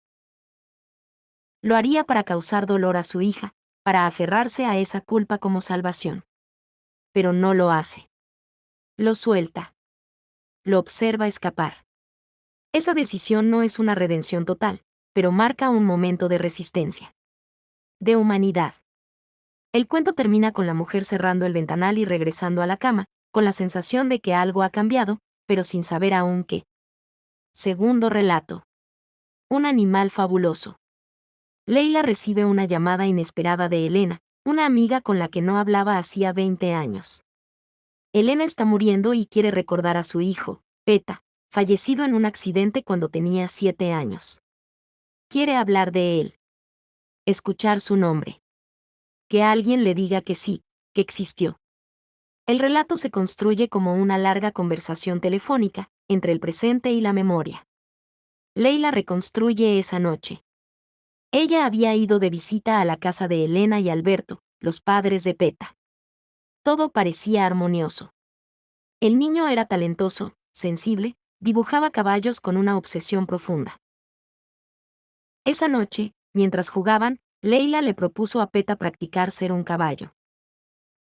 Lo haría para causar dolor a su hija, para aferrarse a esa culpa como salvación. Pero no lo hace. Lo suelta. Lo observa escapar. Esa decisión no es una redención total, pero marca un momento de resistencia. De humanidad. El cuento termina con la mujer cerrando el ventanal y regresando a la cama, con la sensación de que algo ha cambiado, pero sin saber aún qué. Segundo relato. Un animal fabuloso. Leila recibe una llamada inesperada de Elena, una amiga con la que no hablaba hacía 20 años. Elena está muriendo y quiere recordar a su hijo, Peta, fallecido en un accidente cuando tenía 7 años. Quiere hablar de él. Escuchar su nombre. Que alguien le diga que sí, que existió. El relato se construye como una larga conversación telefónica, entre el presente y la memoria. Leila reconstruye esa noche. Ella había ido de visita a la casa de Elena y Alberto, los padres de Peta. Todo parecía armonioso. El niño era talentoso, sensible, dibujaba caballos con una obsesión profunda. Esa noche, mientras jugaban, Leila le propuso a Peta practicar ser un caballo.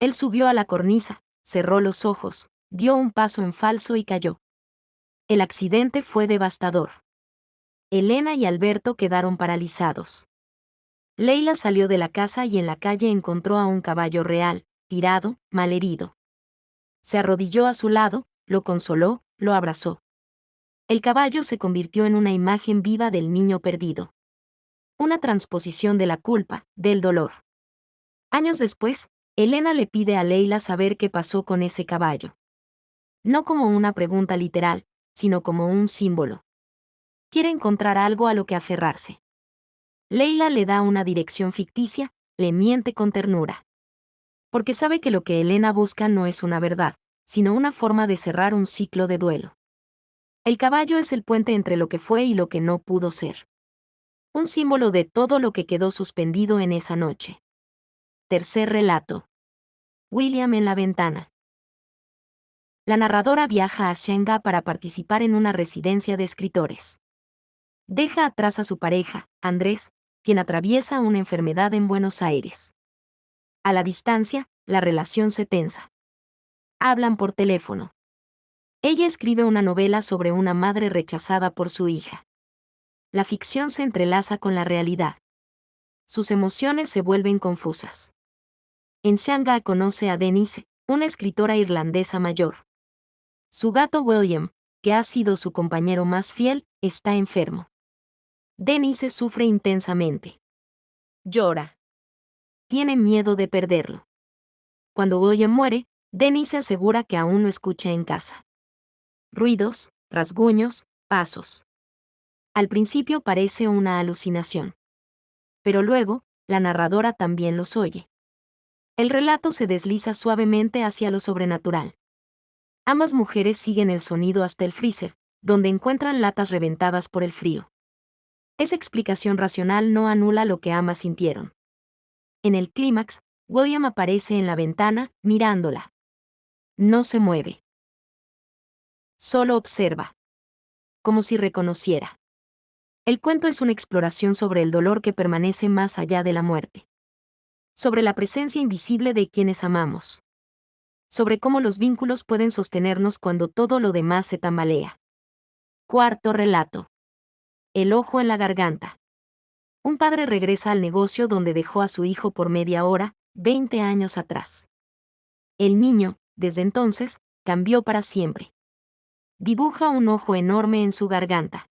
Él subió a la cornisa, cerró los ojos, dio un paso en falso y cayó. El accidente fue devastador. Elena y Alberto quedaron paralizados. Leila salió de la casa y en la calle encontró a un caballo real, tirado, malherido. Se arrodilló a su lado, lo consoló, lo abrazó. El caballo se convirtió en una imagen viva del niño perdido. Una transposición de la culpa, del dolor. Años después, Elena le pide a Leila saber qué pasó con ese caballo. No como una pregunta literal, sino como un símbolo. Quiere encontrar algo a lo que aferrarse. Leila le da una dirección ficticia, le miente con ternura. Porque sabe que lo que Elena busca no es una verdad, sino una forma de cerrar un ciclo de duelo. El caballo es el puente entre lo que fue y lo que no pudo ser. Un símbolo de todo lo que quedó suspendido en esa noche. Tercer relato. William en la ventana. La narradora viaja a Shanghái para participar en una residencia de escritores. Deja atrás a su pareja, Andrés, quien atraviesa una enfermedad en Buenos Aires. A la distancia, la relación se tensa. Hablan por teléfono. Ella escribe una novela sobre una madre rechazada por su hija. La ficción se entrelaza con la realidad. Sus emociones se vuelven confusas. En Shanghái conoce a Denise, una escritora irlandesa mayor. Su gato William, que ha sido su compañero más fiel, está enfermo. Denise sufre intensamente. Llora. Tiene miedo de perderlo. Cuando William muere, Denise asegura que aún lo escucha en casa. Ruidos, rasguños, pasos. Al principio parece una alucinación. Pero luego, la narradora también los oye. El relato se desliza suavemente hacia lo sobrenatural. Ambas mujeres siguen el sonido hasta el freezer, donde encuentran latas reventadas por el frío. Esa explicación racional no anula lo que ambas sintieron. En el clímax, William aparece en la ventana, mirándola. No se mueve. Solo observa. Como si reconociera. El cuento es una exploración sobre el dolor que permanece más allá de la muerte. Sobre la presencia invisible de quienes amamos. Sobre cómo los vínculos pueden sostenernos cuando todo lo demás se tambalea. Cuarto relato. El ojo en la garganta. Un padre regresa al negocio donde dejó a su hijo por media hora, 20 años atrás. El niño, desde entonces, cambió para siempre. Dibuja un ojo enorme en su garganta.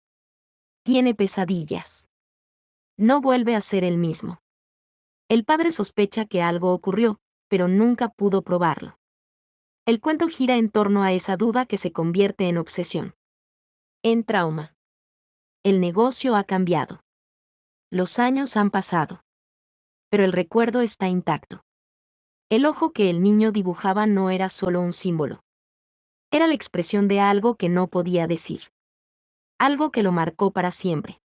Tiene pesadillas. No vuelve a ser el mismo. El padre sospecha que algo ocurrió, pero nunca pudo probarlo. El cuento gira en torno a esa duda que se convierte en obsesión. En trauma. El negocio ha cambiado. Los años han pasado. Pero el recuerdo está intacto. El ojo que el niño dibujaba no era solo un símbolo. Era la expresión de algo que no podía decir. Algo que lo marcó para siempre.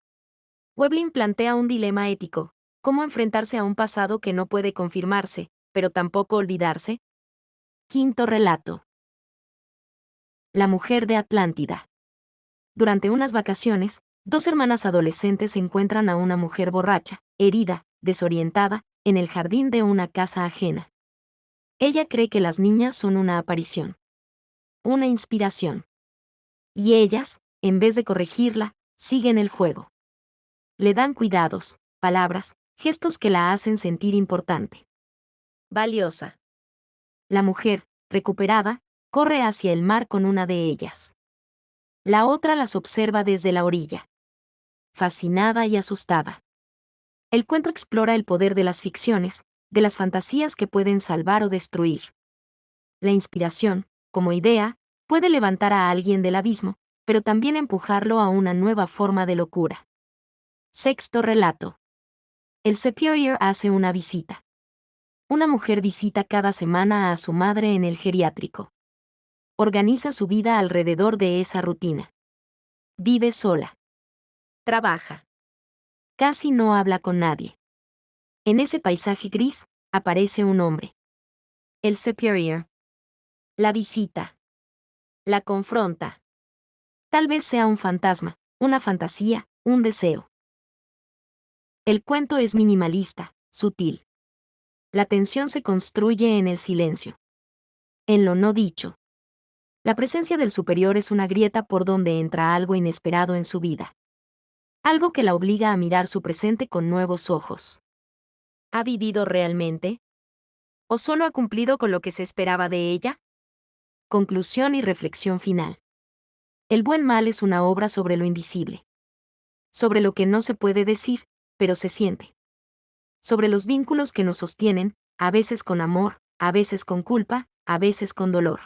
Veblen plantea un dilema ético: ¿cómo enfrentarse a un pasado que no puede confirmarse, pero tampoco olvidarse? Quinto relato. La mujer de Atlántida. Durante unas vacaciones, dos hermanas adolescentes encuentran a una mujer borracha, herida, desorientada, en el jardín de una casa ajena. Ella cree que las niñas son una aparición, una inspiración. Y ellas, en vez de corregirla, siguen el juego. Le dan cuidados, palabras, gestos que la hacen sentir importante, valiosa. La mujer, recuperada, corre hacia el mar con una de ellas. La otra las observa desde la orilla, fascinada y asustada. El cuento explora el poder de las ficciones, de las fantasías que pueden salvar o destruir. La inspiración, como idea, puede levantar a alguien del abismo, pero también empujarlo a una nueva forma de locura. Sexto relato. El Superior hace una visita. Una mujer visita cada semana a su madre en el geriátrico. Organiza su vida alrededor de esa rutina. Vive sola. Trabaja. Casi no habla con nadie. En ese paisaje gris, aparece un hombre. El Superior. La visita. La confronta. Tal vez sea un fantasma, una fantasía, un deseo. El cuento es minimalista, sutil. La tensión se construye en el silencio. En lo no dicho. La presencia del superior es una grieta por donde entra algo inesperado en su vida. Algo que la obliga a mirar su presente con nuevos ojos. ¿Ha vivido realmente? ¿O solo ha cumplido con lo que se esperaba de ella? Conclusión y reflexión final. El buen mal es una obra sobre lo invisible. Sobre lo que no se puede decir, pero se siente. Sobre los vínculos que nos sostienen, a veces con amor, a veces con culpa, a veces con dolor.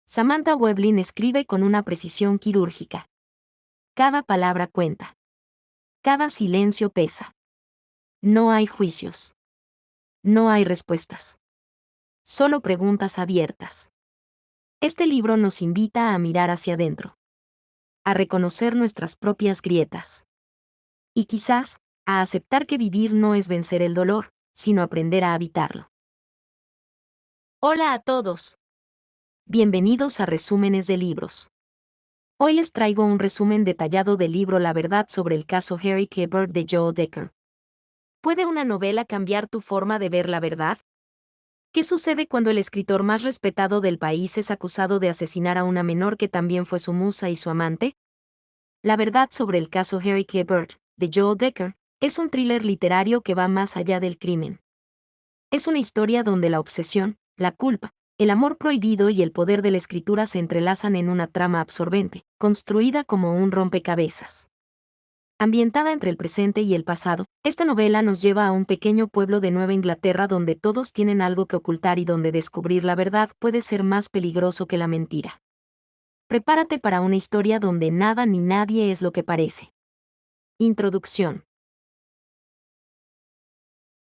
Samantha Weblin escribe con una precisión quirúrgica. Cada palabra cuenta. Cada silencio pesa. No hay juicios. No hay respuestas. Solo preguntas abiertas. Este libro nos invita a mirar hacia adentro. A reconocer nuestras propias grietas. Y quizás, a aceptar que vivir no es vencer el dolor, sino aprender a habitarlo. Hola a todos. Bienvenidos a Resúmenes de Libros. Hoy les traigo un resumen detallado del libro La verdad sobre el caso Harry K. Bird de Joel Decker. ¿Puede una novela cambiar tu forma de ver la verdad? ¿Qué sucede cuando el escritor más respetado del país es acusado de asesinar a una menor que también fue su musa y su amante? La verdad sobre el caso Harry K. Bird, de Joel Decker, es un thriller literario que va más allá del crimen. Es una historia donde la obsesión, la culpa, el amor prohibido y el poder de la escritura se entrelazan en una trama absorbente, construida como un rompecabezas. Ambientada entre el presente y el pasado, esta novela nos lleva a un pequeño pueblo de Nueva Inglaterra donde todos tienen algo que ocultar y donde descubrir la verdad puede ser más peligroso que la mentira. Prepárate para una historia donde nada ni nadie es lo que parece. Introducción.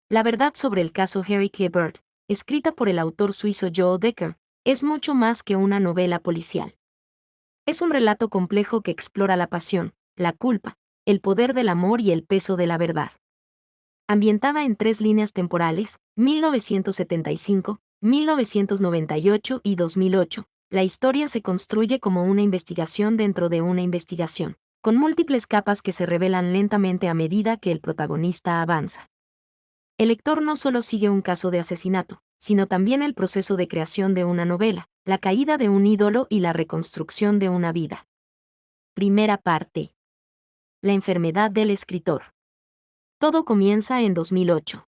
La verdad sobre el caso Harry K. Bird, escrita por el autor suizo Joel Decker, es mucho más que una novela policial. Es un relato complejo que explora la pasión, la culpa, el poder del amor y el peso de la verdad. Ambientada en 3 líneas temporales, 1975, 1998 y 2008, la historia se construye como una investigación dentro de una investigación, con múltiples capas que se revelan lentamente a medida que el protagonista avanza. El lector no solo sigue un caso de asesinato, sino también el proceso de creación de una novela, la caída de un ídolo y la reconstrucción de una vida. Primera parte. La enfermedad del escritor. Todo comienza en 2008.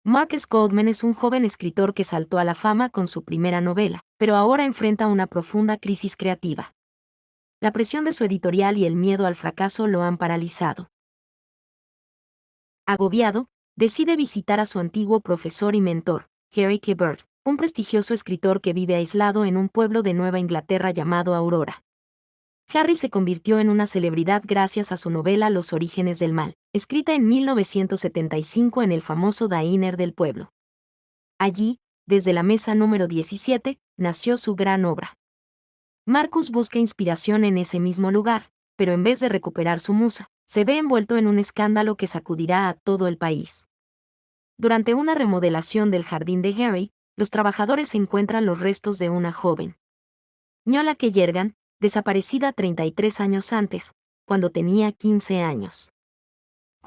Marcus Goldman es un joven escritor que saltó a la fama con su primera novela, pero ahora enfrenta una profunda crisis creativa. La presión de su editorial y el miedo al fracaso lo han paralizado. Agobiado, decide visitar a su antiguo profesor y mentor, Harry K. Bird, un prestigioso escritor que vive aislado en un pueblo de Nueva Inglaterra llamado Aurora. Harry se convirtió en una celebridad gracias a su novela Los orígenes del mal, escrita en 1975 en el famoso diner del pueblo. Allí, desde la mesa número 17, nació su gran obra. Marcus busca inspiración en ese mismo lugar, pero en vez de recuperar su musa, se ve envuelto en un escándalo que sacudirá a todo el país. Durante una remodelación del jardín de Harry, los trabajadores encuentran los restos de una joven. Ñola K. Yergan, desaparecida 33 años antes, cuando tenía 15 años.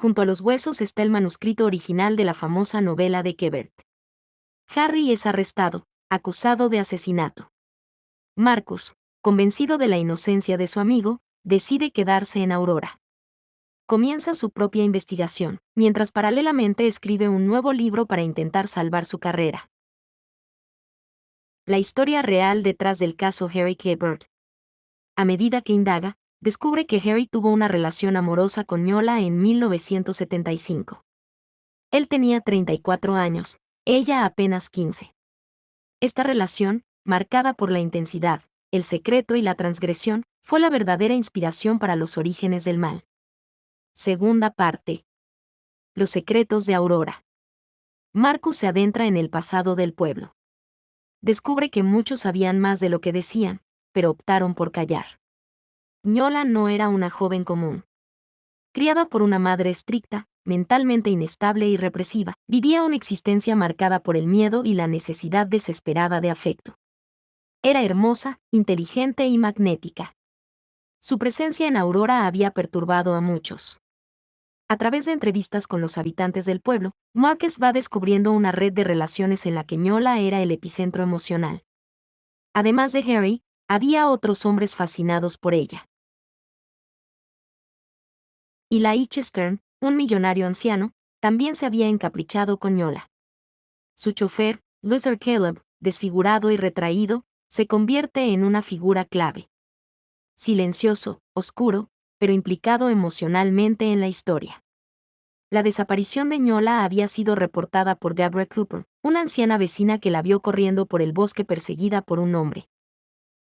junto a los huesos está el manuscrito original de la famosa novela de Quebert. Harry es arrestado, acusado de asesinato. Marcus, convencido de la inocencia de su amigo, decide quedarse en Aurora. Comienza su propia investigación, mientras paralelamente escribe un nuevo libro para intentar salvar su carrera. La historia real detrás del caso Harry Quebert. A medida que indaga, descubre que Harry tuvo una relación amorosa con Nyola en 1975. Él tenía 34 años, ella apenas 15. Esta relación, marcada por la intensidad, el secreto y la transgresión, fue la verdadera inspiración para los orígenes del mal. Segunda parte. Los secretos de Aurora. Marcus se adentra en el pasado del pueblo. Descubre que muchos sabían más de lo que decían, pero optaron por callar. Nyola no era una joven común. Criada por una madre estricta, mentalmente inestable y represiva, vivía una existencia marcada por el miedo y la necesidad desesperada de afecto. Era hermosa, inteligente y magnética. Su presencia en Aurora había perturbado a muchos. A través de entrevistas con los habitantes del pueblo, Marcus va descubriendo una red de relaciones en la que Nyola era el epicentro emocional. Además de Harry, había otros hombres fascinados por ella. Eli Stern, un millonario anciano, también se había encaprichado con Nyola. Su chofer, Luther Caleb, desfigurado y retraído, se convierte en una figura clave. Silencioso, oscuro, pero implicado emocionalmente en la historia. La desaparición de Nyola había sido reportada por Deborah Cooper, una anciana vecina que la vio corriendo por el bosque perseguida por un hombre.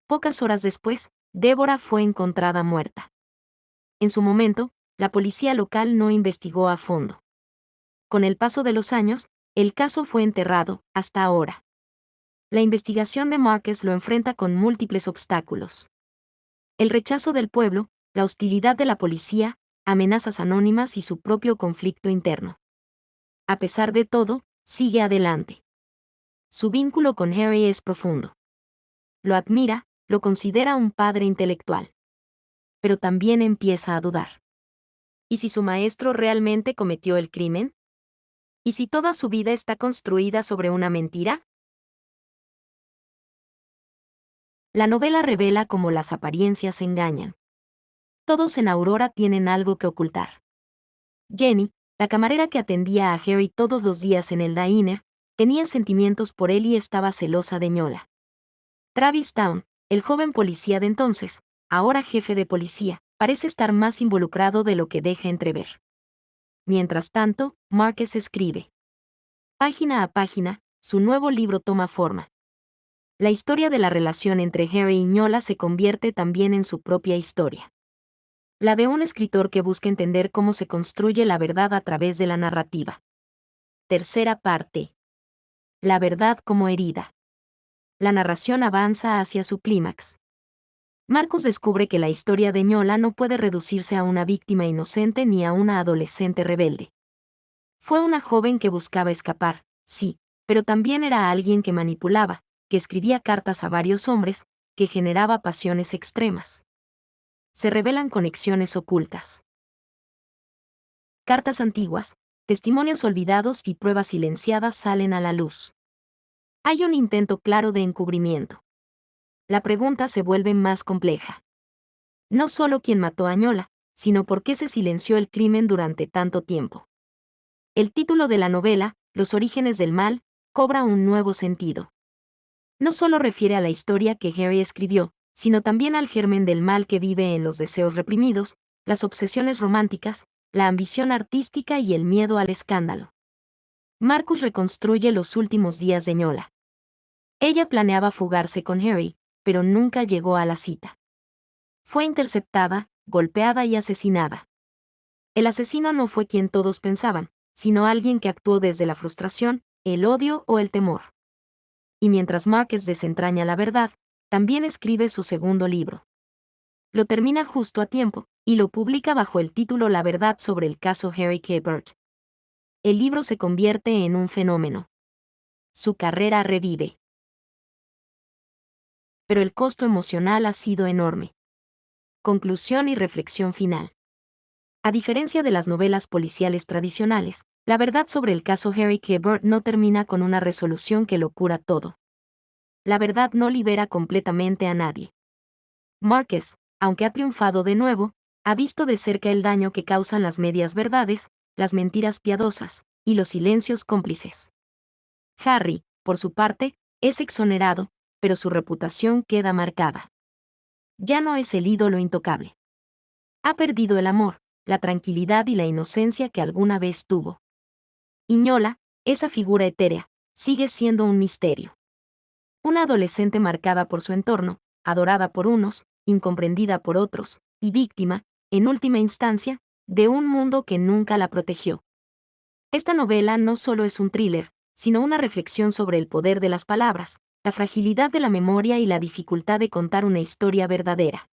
Pocas horas después, Deborah fue encontrada muerta. En su momento, la policía local no investigó a fondo. Con el paso de los años, el caso fue enterrado, hasta ahora. La investigación de Marcus lo enfrenta con múltiples obstáculos. El rechazo del pueblo, la hostilidad de la policía, amenazas anónimas y su propio conflicto interno. A pesar de todo, sigue adelante. Su vínculo con Harry es profundo. Lo admira, lo considera un padre intelectual. Pero también empieza a dudar. ¿Y si su maestro realmente cometió el crimen? ¿Y si toda su vida está construida sobre una mentira? La novela revela cómo las apariencias engañan. Todos en Aurora tienen algo que ocultar. Jenny, la camarera que atendía a Harry todos los días en el diner, tenía sentimientos por él y estaba celosa de Nyola. Travis Town, el joven policía de entonces, ahora jefe de policía, parece estar más involucrado de lo que deja entrever. Mientras tanto, Marcus escribe. Página a página, su nuevo libro toma forma. La historia de la relación entre Harry y Nyola se convierte también en su propia historia. La de un escritor que busca entender cómo se construye la verdad a través de la narrativa. Tercera parte. La verdad como herida. La narración avanza hacia su clímax. Marcus descubre que la historia de Nyola no puede reducirse a una víctima inocente ni a una adolescente rebelde. Fue una joven que buscaba escapar, sí, pero también era alguien que manipulaba, que escribía cartas a varios hombres, que generaba pasiones extremas. Se revelan conexiones ocultas. Cartas antiguas, testimonios olvidados y pruebas silenciadas salen a la luz. Hay un intento claro de encubrimiento. La pregunta se vuelve más compleja. No solo quién mató a Nyola, sino por qué se silenció el crimen durante tanto tiempo. El título de la novela, Los orígenes del mal, cobra un nuevo sentido. No solo refiere a la historia que Harry escribió, sino también al germen del mal que vive en los deseos reprimidos, las obsesiones románticas, la ambición artística y el miedo al escándalo. Marcus reconstruye los últimos días de Nyola. Ella planeaba fugarse con Harry, pero nunca llegó a la cita. Fue interceptada, golpeada y asesinada. El asesino no fue quien todos pensaban, sino alguien que actuó desde la frustración, el odio o el temor. Y mientras Marcus desentraña la verdad, también escribe su segundo libro. Lo termina justo a tiempo, y lo publica bajo el título La verdad sobre el caso Harry Quebert. El libro se convierte en un fenómeno. Su carrera revive. Pero el costo emocional ha sido enorme. Conclusión y reflexión final. A diferencia de las novelas policiales tradicionales, la verdad sobre el caso Harry Quebert no termina con una resolución que lo cura todo. La verdad no libera completamente a nadie. Marquez, aunque ha triunfado de nuevo, ha visto de cerca el daño que causan las medias verdades, las mentiras piadosas y los silencios cómplices. Harry, por su parte, es exonerado, pero su reputación queda marcada. Ya no es el ídolo intocable. Ha perdido el amor, la tranquilidad y la inocencia que alguna vez tuvo. Iñola, esa figura etérea, sigue siendo un misterio. Una adolescente marcada por su entorno, adorada por unos, incomprendida por otros, y víctima, en última instancia, de un mundo que nunca la protegió. Esta novela no solo es un thriller, sino una reflexión sobre el poder de las palabras, la fragilidad de la memoria y la dificultad de contar una historia verdadera.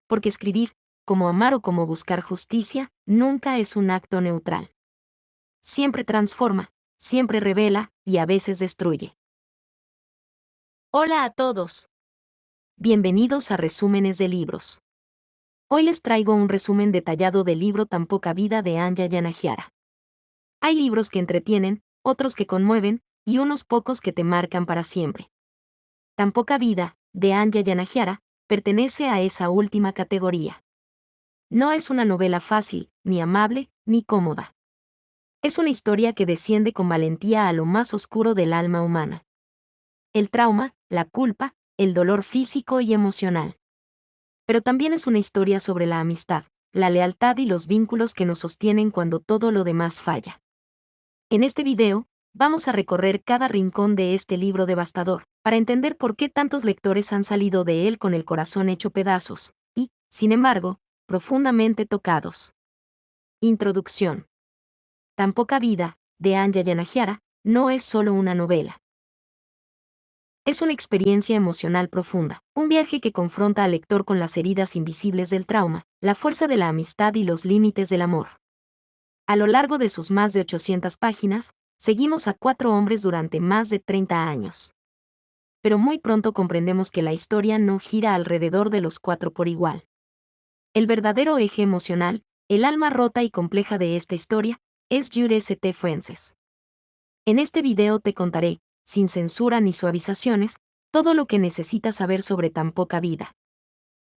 Porque escribir, como amar o como buscar justicia, nunca es un acto neutral. Siempre transforma, siempre revela y a veces destruye. Hola a todos. Bienvenidos a Resúmenes de Libros. Hoy les traigo un resumen detallado del libro Tan poca vida de Anya Yanagihara. Hay libros que entretienen, otros que conmueven, y unos pocos que te marcan para siempre. Tan poca vida, de Anya Yanagihara, pertenece a esa última categoría. No es una novela fácil, ni amable, ni cómoda. Es una historia que desciende con valentía a lo más oscuro del alma humana. El trauma, la culpa, el dolor físico y emocional. Pero también es una historia sobre la amistad, la lealtad y los vínculos que nos sostienen cuando todo lo demás falla. En este video, vamos a recorrer cada rincón de este libro devastador, para entender por qué tantos lectores han salido de él con el corazón hecho pedazos, y, sin embargo, profundamente tocados. Introducción. Tan poca vida, de Anya Yanagihara, no es solo una novela. Es una experiencia emocional profunda, un viaje que confronta al lector con las heridas invisibles del trauma, la fuerza de la amistad y los límites del amor. A lo largo de sus más de 800 páginas, seguimos a 4 hombres durante más de 30 años. Pero muy pronto comprendemos que la historia no gira alrededor de los 4 por igual. El verdadero eje emocional, el alma rota y compleja de esta historia, es Jude St. Francis. En este video te contaré, sin censura ni suavizaciones, todo lo que necesitas saber sobre tan poca vida.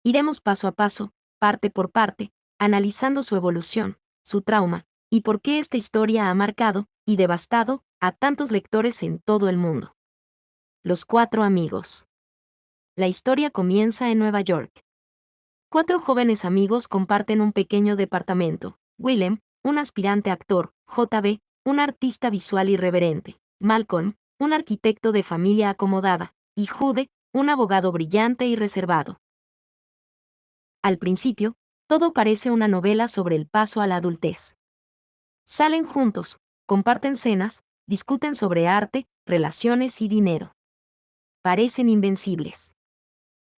Iremos paso a paso, parte por parte, analizando su evolución, su trauma, y por qué esta historia ha marcado y devastado a tantos lectores en todo el mundo. Los 4 amigos. La historia comienza en Nueva York. 4 jóvenes amigos comparten un pequeño departamento. Willem, un aspirante actor, JB, un artista visual irreverente, Malcolm, un arquitecto de familia acomodada, y Jude, un abogado brillante y reservado. Al principio, todo parece una novela sobre el paso a la adultez. Salen juntos, comparten cenas, discuten sobre arte, relaciones y dinero. Parecen invencibles.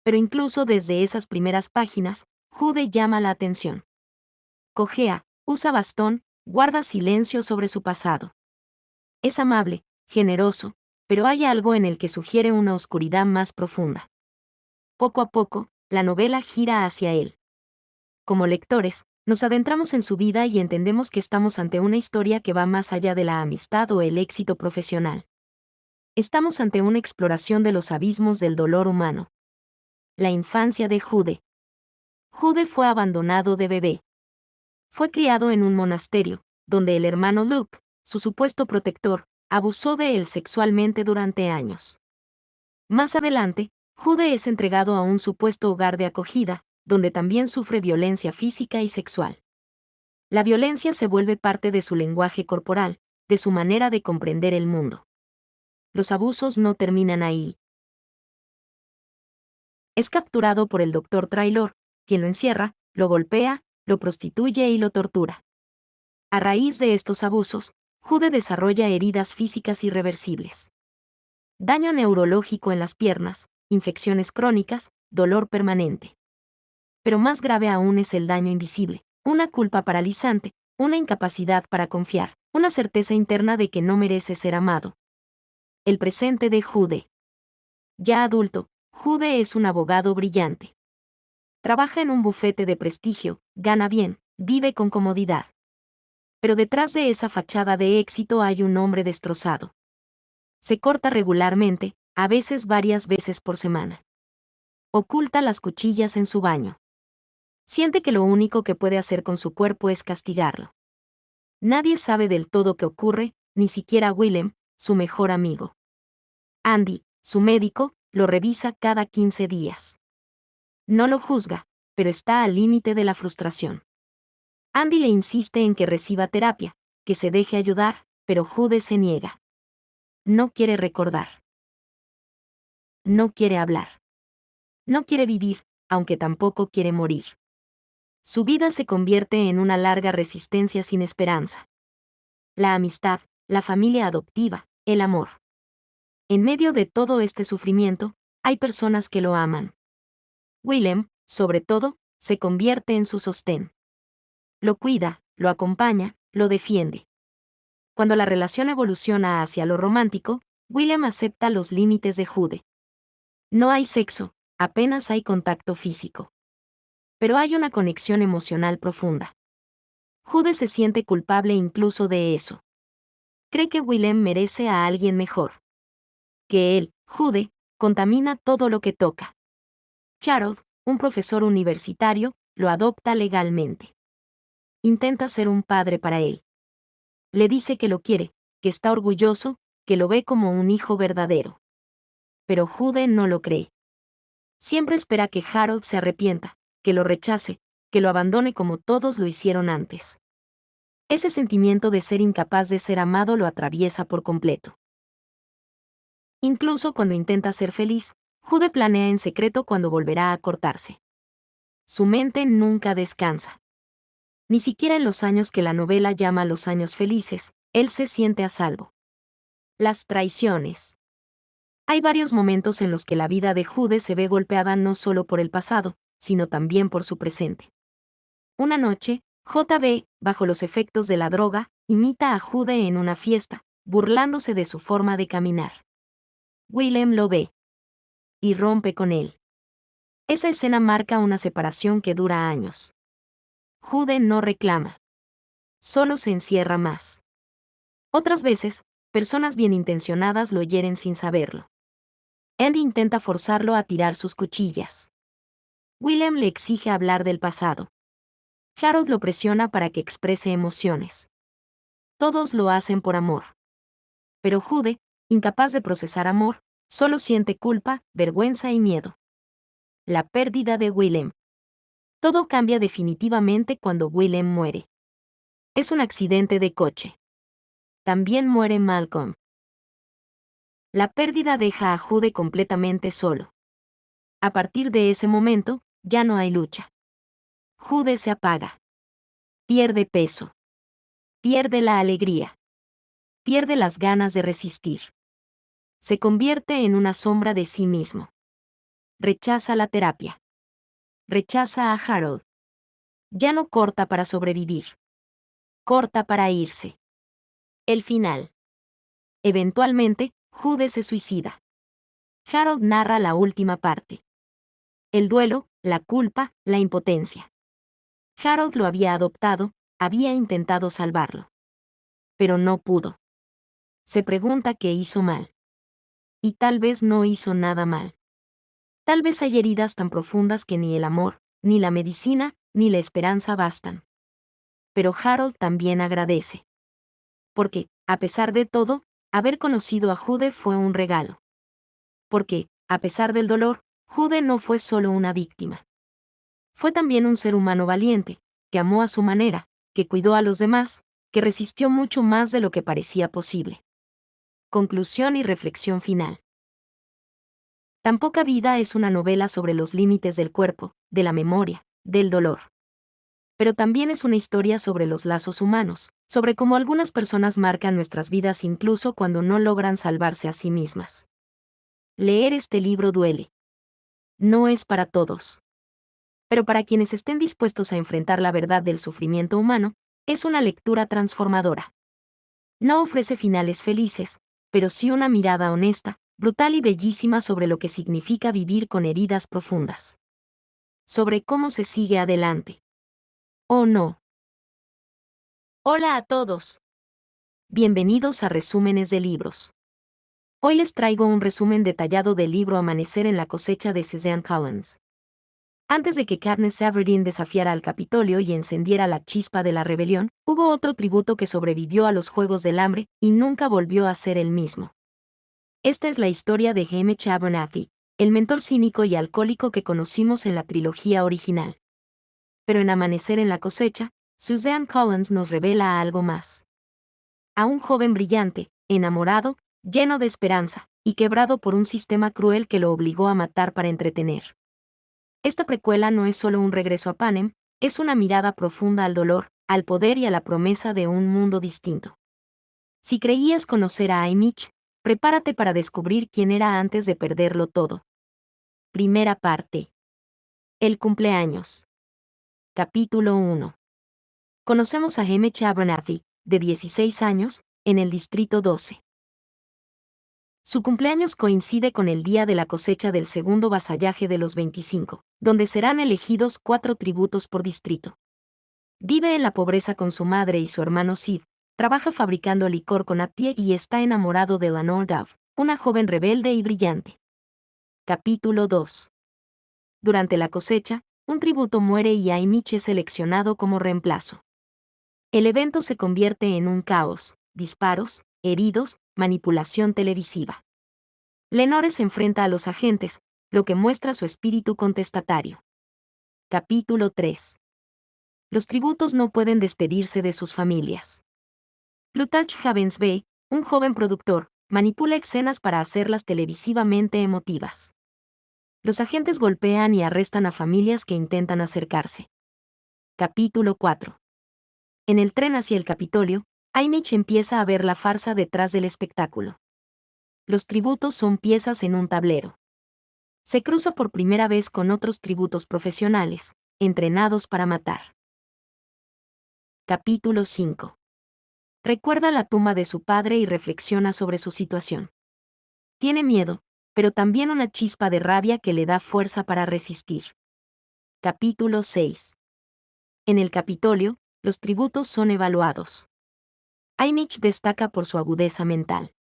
Pero incluso desde esas primeras páginas, Jude llama la atención. Cojea, usa bastón, guarda silencio sobre su pasado. Es amable, generoso, pero hay algo en el que sugiere una oscuridad más profunda. Poco a poco, la novela gira hacia él. Como lectores, nos adentramos en su vida y entendemos que estamos ante una historia que va más allá de la amistad o el éxito profesional. Estamos ante una exploración de los abismos del dolor humano. La infancia de Jude. Jude fue abandonado de bebé. Fue criado en un monasterio, donde el hermano Luke, su supuesto protector, abusó de él sexualmente durante años. Más adelante, Jude es entregado a un supuesto hogar de acogida, donde también sufre violencia física y sexual. La violencia se vuelve parte de su lenguaje corporal, de su manera de comprender el mundo. Los abusos no terminan ahí. Es capturado por el Dr. Traylor, quien lo encierra, lo golpea, lo prostituye y lo tortura. A raíz de estos abusos, Jude desarrolla heridas físicas irreversibles. Daño neurológico en las piernas, infecciones crónicas, dolor permanente. Pero más grave aún es el daño invisible, una culpa paralizante, una incapacidad para confiar, una certeza interna de que no merece ser amado. El presente de Jude. Ya adulto, Jude es un abogado brillante. Trabaja en un bufete de prestigio, gana bien, vive con comodidad. Pero detrás de esa fachada de éxito hay un hombre destrozado. Se corta regularmente, a veces varias veces por semana. Oculta las cuchillas en su baño. Siente que lo único que puede hacer con su cuerpo es castigarlo. Nadie sabe del todo qué ocurre, ni siquiera Willem, su mejor amigo. Andy, su médico, lo revisa cada 15 días. No lo juzga, pero está al límite de la frustración. Andy le insiste en que reciba terapia, que se deje ayudar, pero Jude se niega. No quiere recordar. No quiere hablar. No quiere vivir, aunque tampoco quiere morir. Su vida se convierte en una larga resistencia sin esperanza. La amistad, la familia adoptiva, el amor. En medio de todo este sufrimiento, hay personas que lo aman. Willem, sobre todo, se convierte en su sostén. Lo cuida, lo acompaña, lo defiende. Cuando la relación evoluciona hacia lo romántico, Willem acepta los límites de Jude. No hay sexo, apenas hay contacto físico. Pero hay una conexión emocional profunda. Jude se siente culpable incluso de eso. Cree que Willem merece a alguien mejor. Que él, Jude, contamina todo lo que toca. Harold, un profesor universitario, lo adopta legalmente. Intenta ser un padre para él. Le dice que lo quiere, que está orgulloso, que lo ve como un hijo verdadero. Pero Jude no lo cree. Siempre espera que Harold se arrepienta, que lo rechace, que lo abandone como todos lo hicieron antes. Ese sentimiento de ser incapaz de ser amado lo atraviesa por completo. Incluso cuando intenta ser feliz, Jude planea en secreto cuando volverá a cortarse. Su mente nunca descansa. Ni siquiera en los años que la novela llama los años felices, él se siente a salvo. Las traiciones. Hay varios momentos en los que la vida de Jude se ve golpeada no solo por el pasado, sino también por su presente. Una noche, JB, bajo los efectos de la droga, imita a Jude en una fiesta, burlándose de su forma de caminar. Willem lo ve y rompe con él. Esa escena marca una separación que dura años. Jude no reclama. Solo se encierra más. Otras veces, personas bien intencionadas lo hieren sin saberlo. Andy intenta forzarlo a tirar sus cuchillas. Willem le exige hablar del pasado. Harold lo presiona para que exprese emociones. Todos lo hacen por amor. Pero Jude, incapaz de procesar amor, solo siente culpa, vergüenza y miedo. La pérdida de Willem. Todo cambia definitivamente cuando Willem muere. Es un accidente de coche. También muere Malcolm. La pérdida deja a Jude completamente solo. A partir de ese momento, ya no hay lucha. Jude se apaga. Pierde peso. Pierde la alegría. Pierde las ganas de resistir. Se convierte en una sombra de sí mismo. Rechaza la terapia. Rechaza a Harold. Ya no corta para sobrevivir. Corta para irse. El final. Eventualmente, Jude se suicida. Harold narra la última parte. El duelo, la culpa, la impotencia. Harold lo había adoptado, había intentado salvarlo. Pero no pudo. Se pregunta qué hizo mal. Y tal vez no hizo nada mal. Tal vez hay heridas tan profundas que ni el amor, ni la medicina, ni la esperanza bastan. Pero Harold también agradece. Porque, a pesar de todo, haber conocido a Jude fue un regalo. Porque, a pesar del dolor, Jude no fue solo una víctima. Fue también un ser humano valiente, que amó a su manera, que cuidó a los demás, que resistió mucho más de lo que parecía posible. Conclusión y reflexión final. Tan poca vida es una novela sobre los límites del cuerpo, de la memoria, del dolor. Pero también es una historia sobre los lazos humanos, sobre cómo algunas personas marcan nuestras vidas incluso cuando no logran salvarse a sí mismas. Leer este libro duele. No es para todos. Pero para quienes estén dispuestos a enfrentar la verdad del sufrimiento humano, es una lectura transformadora. No ofrece finales felices, pero sí una mirada honesta, brutal y bellísima sobre lo que significa vivir con heridas profundas. Sobre cómo se sigue adelante. Oh no. Hola a todos. Bienvenidos a Resúmenes de Libros. Hoy les traigo un resumen detallado del libro Amanecer en la cosecha de Suzanne Collins. Antes de que Katniss Everdeen desafiara al Capitolio y encendiera la chispa de la rebelión, hubo otro tributo que sobrevivió a los Juegos del Hambre y nunca volvió a ser el mismo. Esta es la historia de Haymitch Abernathy, el mentor cínico y alcohólico que conocimos en la trilogía original. Pero en Amanecer en la cosecha, Suzanne Collins nos revela algo más. A un joven brillante, enamorado, lleno de esperanza, y quebrado por un sistema cruel que lo obligó a matar para entretener. Esta precuela no es solo un regreso a Panem, es una mirada profunda al dolor, al poder y a la promesa de un mundo distinto. Si creías conocer a Haymitch, prepárate para descubrir quién era antes de perderlo todo. Primera parte. El cumpleaños. Capítulo 1. Conocemos a Haymitch Abernathy, de 16 años, en el Distrito 12. Su cumpleaños coincide con el día de la cosecha del segundo vasallaje de los 25, donde serán elegidos 4 tributos por distrito. Vive en la pobreza con su madre y su hermano Sid, trabaja fabricando licor con Atie y está enamorado de Lenore Dove, una joven rebelde y brillante. Capítulo 2. Durante la cosecha, un tributo muere y Haymitch es seleccionado como reemplazo. El evento se convierte en un caos, disparos, heridos, manipulación televisiva. Lenore se enfrenta a los agentes, lo que muestra su espíritu contestatario. Capítulo 3. Los tributos no pueden despedirse de sus familias. Plutarch Havensby, un joven productor, manipula escenas para hacerlas televisivamente emotivas. Los agentes golpean y arrestan a familias que intentan acercarse. Capítulo 4. En el tren hacia el Capitolio, Haymitch empieza a ver la farsa detrás del espectáculo. Los tributos son piezas en un tablero. Se cruza por primera vez con otros tributos profesionales, entrenados para matar. Capítulo 5. Recuerda la tumba de su padre y reflexiona sobre su situación. Tiene miedo, pero también una chispa de rabia que le da fuerza para resistir. Capítulo 6. En el Capitolio, los tributos son evaluados. Haymitch destaca por su agudeza mental.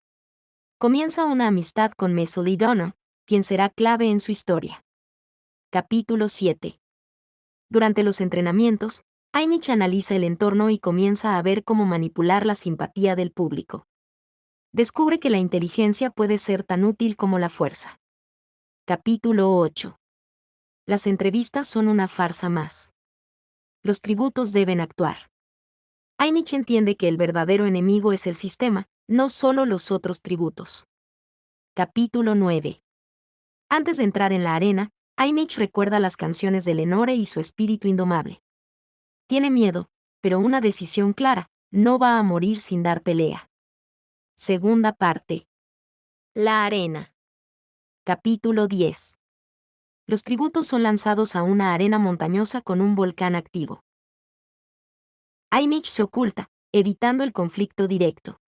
Comienza una amistad con Mesoli Donner, quien será clave en su historia. Capítulo 7. Durante los entrenamientos, Haymitch analiza el entorno y comienza a ver cómo manipular la simpatía del público. Descubre que la inteligencia puede ser tan útil como la fuerza. Capítulo 8. Las entrevistas son una farsa más. Los tributos deben actuar. Haymitch entiende que el verdadero enemigo es el sistema, no solo los otros tributos. Capítulo 9. Antes de entrar en la arena, Haymitch recuerda las canciones de Lenore y su espíritu indomable. Tiene miedo, pero una decisión clara, no va a morir sin dar pelea. Segunda parte. La arena. Capítulo 10. Los tributos son lanzados a una arena montañosa con un volcán activo. Haymitch se oculta, evitando el conflicto directo.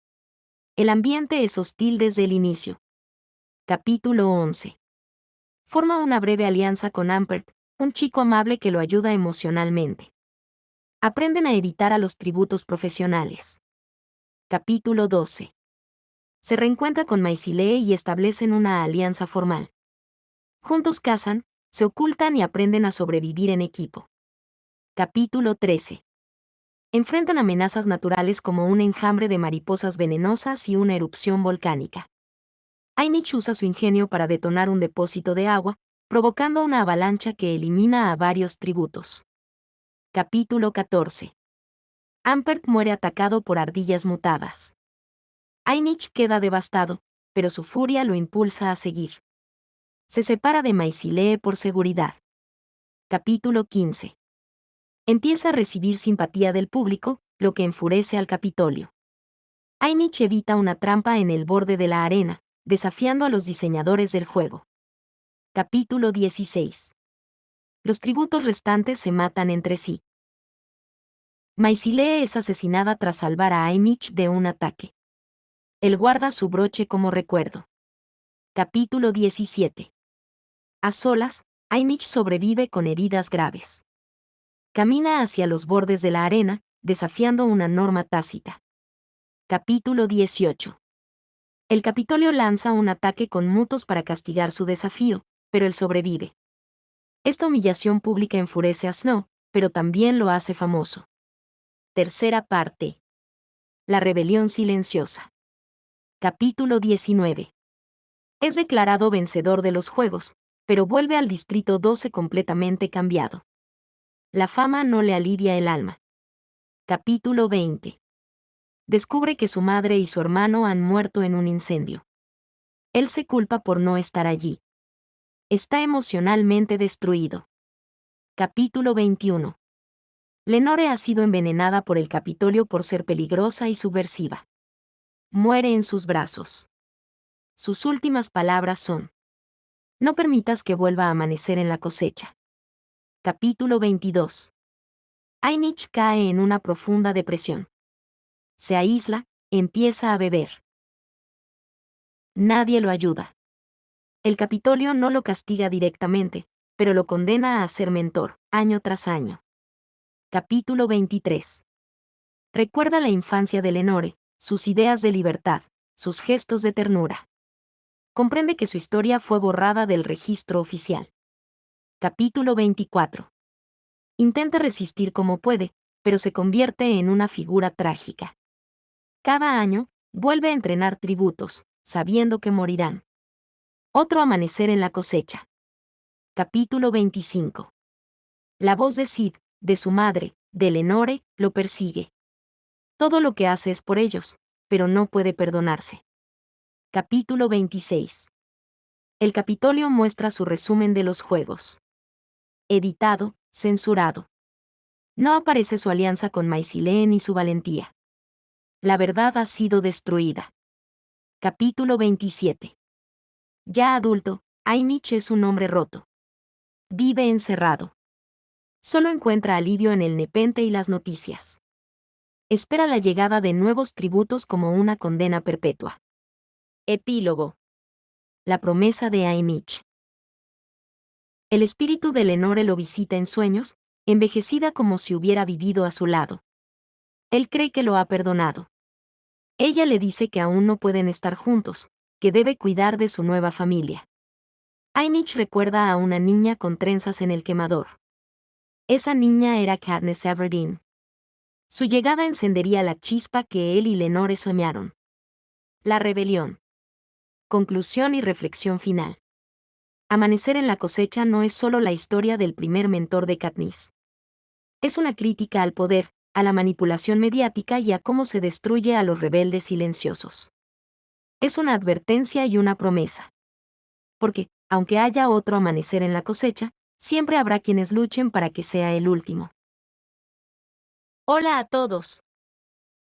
El ambiente es hostil desde el inicio. Capítulo 11. Forma una breve alianza con Ampert, un chico amable que lo ayuda emocionalmente. Aprenden a evitar a los tributos profesionales. Capítulo 12. Se reencuentra con Maisilee y establecen una alianza formal. Juntos cazan, se ocultan y aprenden a sobrevivir en equipo. Capítulo 13. Enfrentan amenazas naturales como un enjambre de mariposas venenosas y una erupción volcánica. Haymitch usa su ingenio para detonar un depósito de agua, provocando una avalancha que elimina a varios tributos. Capítulo 14. Ampert muere atacado por ardillas mutadas. Haymitch queda devastado, pero su furia lo impulsa a seguir. Se separa de Maisilee por seguridad. Capítulo 15. Empieza a recibir simpatía del público, lo que enfurece al Capitolio. Haymitch evita una trampa en el borde de la arena, desafiando a los diseñadores del juego. Capítulo 16. Los tributos restantes se matan entre sí. Maisilee es asesinada tras salvar a Haymitch de un ataque. Él guarda su broche como recuerdo. Capítulo 17. A solas, Haymitch sobrevive con heridas graves. Camina hacia los bordes de la arena, desafiando una norma tácita. Capítulo 18. El Capitolio lanza un ataque con mutos para castigar su desafío, pero él sobrevive. Esta humillación pública enfurece a Snow, pero también lo hace famoso. Tercera parte. La rebelión silenciosa. Capítulo 19. Es declarado vencedor de los juegos, pero vuelve al Distrito 12 completamente cambiado. La fama no le alivia el alma. Capítulo 20. Descubre que su madre y su hermano han muerto en un incendio. Él se culpa por no estar allí. Está emocionalmente destruido. Capítulo 21. Lenore ha sido envenenada por el Capitolio por ser peligrosa y subversiva. Muere en sus brazos. Sus últimas palabras son: no permitas que vuelva a amanecer en la cosecha. Capítulo 22. Aynich cae en una profunda depresión. Se aísla, empieza a beber. Nadie lo ayuda. El Capitolio no lo castiga directamente, pero lo condena a ser mentor, año tras año. Capítulo 23. Recuerda la infancia de Lenore, sus ideas de libertad, sus gestos de ternura. Comprende que su historia fue borrada del registro oficial. Capítulo 24. Intenta resistir como puede, pero se convierte en una figura trágica. Cada año, vuelve a entrenar tributos, sabiendo que morirán. Otro amanecer en la cosecha. Capítulo 25. La voz de Sid, de su madre, de Lenore, lo persigue. Todo lo que hace es por ellos, pero no puede perdonarse. Capítulo 26. El Capitolio muestra su resumen de los juegos. Editado, censurado. No aparece su alianza con Maisile ni su valentía. La verdad ha sido destruida. Capítulo 27. Ya adulto, Aynich es un hombre roto. Vive encerrado. Solo encuentra alivio en el nepente y las noticias. Espera la llegada de nuevos tributos como una condena perpetua. Epílogo. La promesa de Aynich. El espíritu de Lenore lo visita en sueños, envejecida como si hubiera vivido a su lado. Él cree que lo ha perdonado. Ella le dice que aún no pueden estar juntos, que debe cuidar de su nueva familia. Aynich recuerda a una niña con trenzas en el quemador. Esa niña era Katniss Everdeen. Su llegada encendería la chispa que él y Lenore soñaron. La rebelión. Conclusión y reflexión final. Amanecer en la cosecha no es solo la historia del primer mentor de Katniss. Es una crítica al poder, a la manipulación mediática y a cómo se destruye a los rebeldes silenciosos. Es una advertencia y una promesa. Porque, aunque haya otro amanecer en la cosecha, siempre habrá quienes luchen para que sea el último. Hola a todos.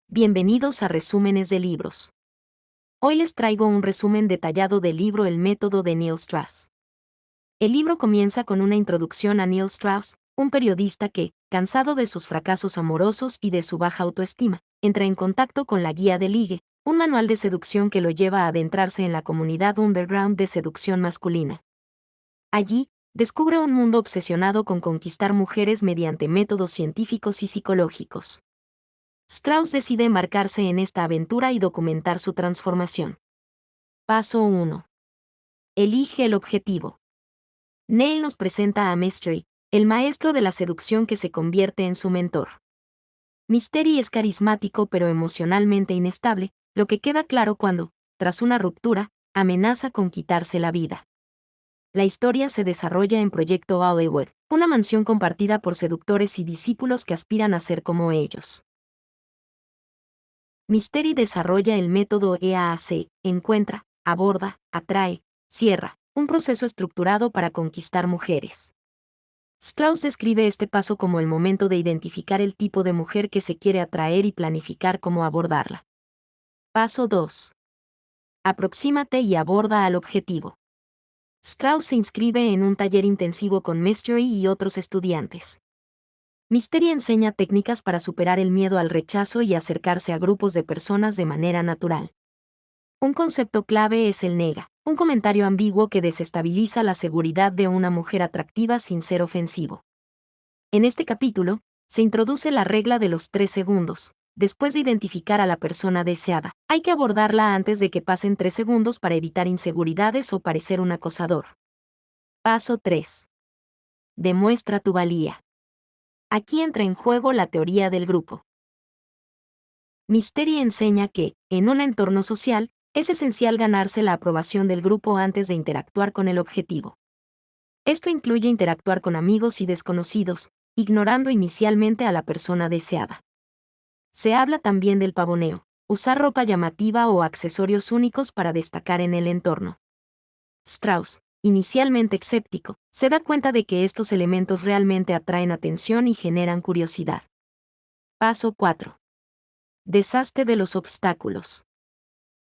Bienvenidos a Resúmenes de Libros. Hoy les traigo un resumen detallado del libro El método de Neil Strauss. El libro comienza con una introducción a Neil Strauss, un periodista que, cansado de sus fracasos amorosos y de su baja autoestima, entra en contacto con la Guía de Ligue, un manual de seducción que lo lleva a adentrarse en la comunidad underground de seducción masculina. Allí, descubre un mundo obsesionado con conquistar mujeres mediante métodos científicos y psicológicos. Strauss decide embarcarse en esta aventura y documentar su transformación. Paso 1. Elige el objetivo. Neil nos presenta a Mystery, el maestro de la seducción que se convierte en su mentor. Mystery es carismático pero emocionalmente inestable, lo que queda claro cuando, tras una ruptura, amenaza con quitarse la vida. La historia se desarrolla en Proyecto Hollywood, una mansión compartida por seductores y discípulos que aspiran a ser como ellos. Mystery desarrolla el método EAC, encuentra, aborda, atrae, cierra, un proceso estructurado para conquistar mujeres. Strauss describe este paso como el momento de identificar el tipo de mujer que se quiere atraer y planificar cómo abordarla. Paso 2. Aproxímate y aborda al objetivo. Strauss se inscribe en un taller intensivo con Mystery y otros estudiantes. Mystery enseña técnicas para superar el miedo al rechazo y acercarse a grupos de personas de manera natural. Un concepto clave es el nega, un comentario ambiguo que desestabiliza la seguridad de una mujer atractiva sin ser ofensivo. En este capítulo, se introduce la regla de los 3 segundos. Después de identificar a la persona deseada, hay que abordarla antes de que pasen 3 segundos para evitar inseguridades o parecer un acosador. Paso 3. Demuestra tu valía. Aquí entra en juego la teoría del grupo. Mystery enseña que, en un entorno social, es esencial ganarse la aprobación del grupo antes de interactuar con el objetivo. Esto incluye interactuar con amigos y desconocidos, ignorando inicialmente a la persona deseada. Se habla también del pavoneo, usar ropa llamativa o accesorios únicos para destacar en el entorno. Strauss, inicialmente escéptico, se da cuenta de que estos elementos realmente atraen atención y generan curiosidad. Paso 4. Deshazte de los obstáculos.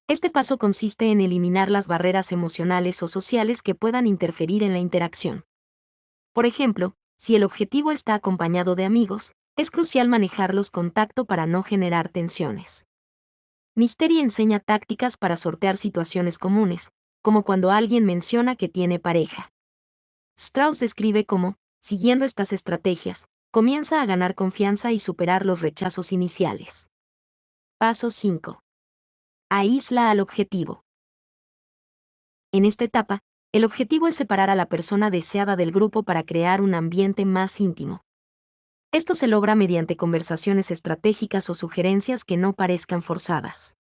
Este paso consiste en eliminar las barreras emocionales o sociales que puedan interferir en la interacción. Por ejemplo, si el objetivo está acompañado de amigos, es crucial manejarlos con tacto para no generar tensiones. Mystery enseña tácticas para sortear situaciones comunes, como cuando alguien menciona que tiene pareja. Strauss describe cómo, siguiendo estas estrategias, comienza a ganar confianza y superar los rechazos iniciales. Paso 5. Aísla al objetivo. En esta etapa, el objetivo es separar a la persona deseada del grupo para crear un ambiente más íntimo. Esto se logra mediante conversaciones estratégicas o sugerencias que no parezcan forzadas.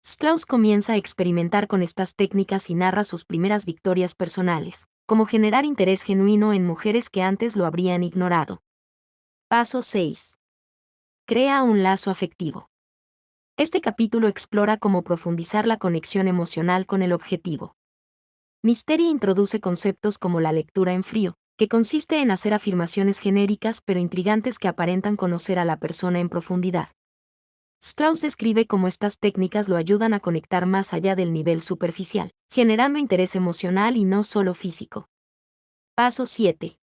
Strauss comienza a experimentar con estas técnicas y narra sus primeras victorias personales, como generar interés genuino en mujeres que antes lo habrían ignorado. Paso 6. Crea un lazo afectivo. Este capítulo explora cómo profundizar la conexión emocional con el objetivo. Mystery introduce conceptos como la lectura en frío, que consiste en hacer afirmaciones genéricas pero intrigantes que aparentan conocer a la persona en profundidad. Strauss describe cómo estas técnicas lo ayudan a conectar más allá del nivel superficial, generando interés emocional y no solo físico. Paso 7.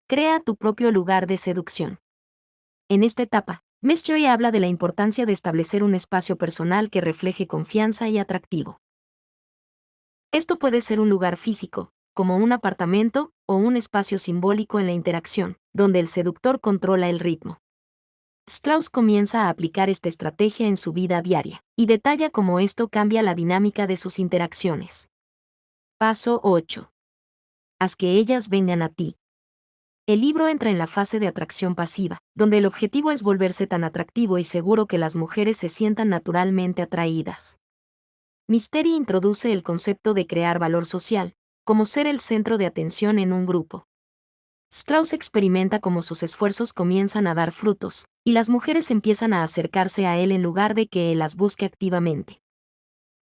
Crea tu propio lugar de seducción. En esta etapa, Mystery habla de la importancia de establecer un espacio personal que refleje confianza y atractivo. Esto puede ser un lugar físico, como un apartamento, o un espacio simbólico en la interacción, donde el seductor controla el ritmo. Strauss comienza a aplicar esta estrategia en su vida diaria, y detalla cómo esto cambia la dinámica de sus interacciones. Paso 8. Haz que ellas vengan a ti. El libro entra en la fase de atracción pasiva, donde el objetivo es volverse tan atractivo y seguro que las mujeres se sientan naturalmente atraídas. Mystery introduce el concepto de crear valor social, como ser el centro de atención en un grupo. Strauss experimenta cómo sus esfuerzos comienzan a dar frutos, y las mujeres empiezan a acercarse a él en lugar de que él las busque activamente.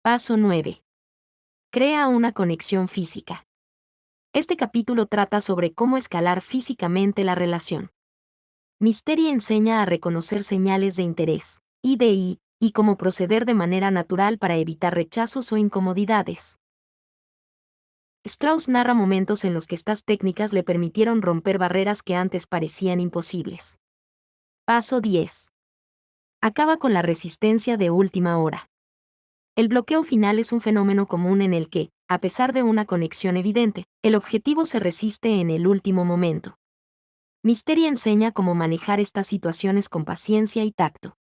Paso 9. Crea una conexión física. Este capítulo trata sobre cómo escalar físicamente la relación. Mystery enseña a reconocer señales de interés, IDI, y cómo proceder de manera natural para evitar rechazos o incomodidades. Strauss narra momentos en los que estas técnicas le permitieron romper barreras que antes parecían imposibles. Paso 10. Acaba con la resistencia de última hora. El bloqueo final es un fenómeno común en el que, a pesar de una conexión evidente, el objetivo se resiste en el último momento. Mystery enseña cómo manejar estas situaciones con paciencia y tacto.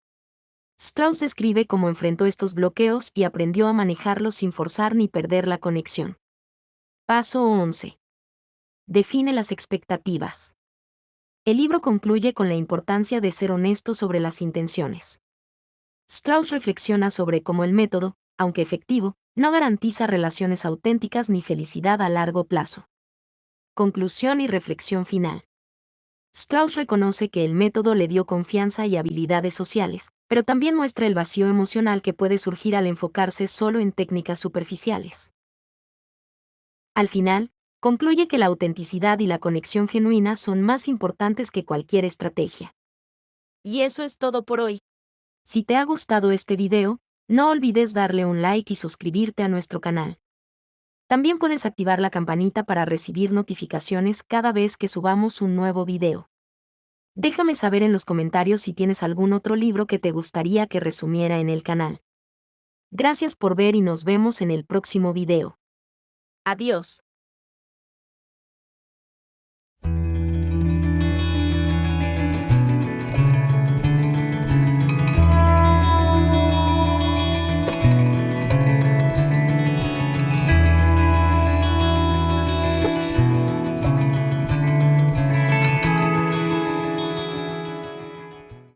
Strauss describe cómo enfrentó estos bloqueos y aprendió a manejarlos sin forzar ni perder la conexión. Paso 11. Define las expectativas. El libro concluye con la importancia de ser honesto sobre las intenciones. Strauss reflexiona sobre cómo el método, aunque efectivo, no garantiza relaciones auténticas ni felicidad a largo plazo. Conclusión y reflexión final. Strauss reconoce que el método le dio confianza y habilidades sociales, pero también muestra el vacío emocional que puede surgir al enfocarse solo en técnicas superficiales. Al final, concluye que la autenticidad y la conexión genuina son más importantes que cualquier estrategia. Y eso es todo por hoy. Si te ha gustado este video, no olvides darle un like y suscribirte a nuestro canal. También puedes activar la campanita para recibir notificaciones cada vez que subamos un nuevo video. Déjame saber en los comentarios si tienes algún otro libro que te gustaría que resumiera en el canal. Gracias por ver y nos vemos en el próximo video. Adiós.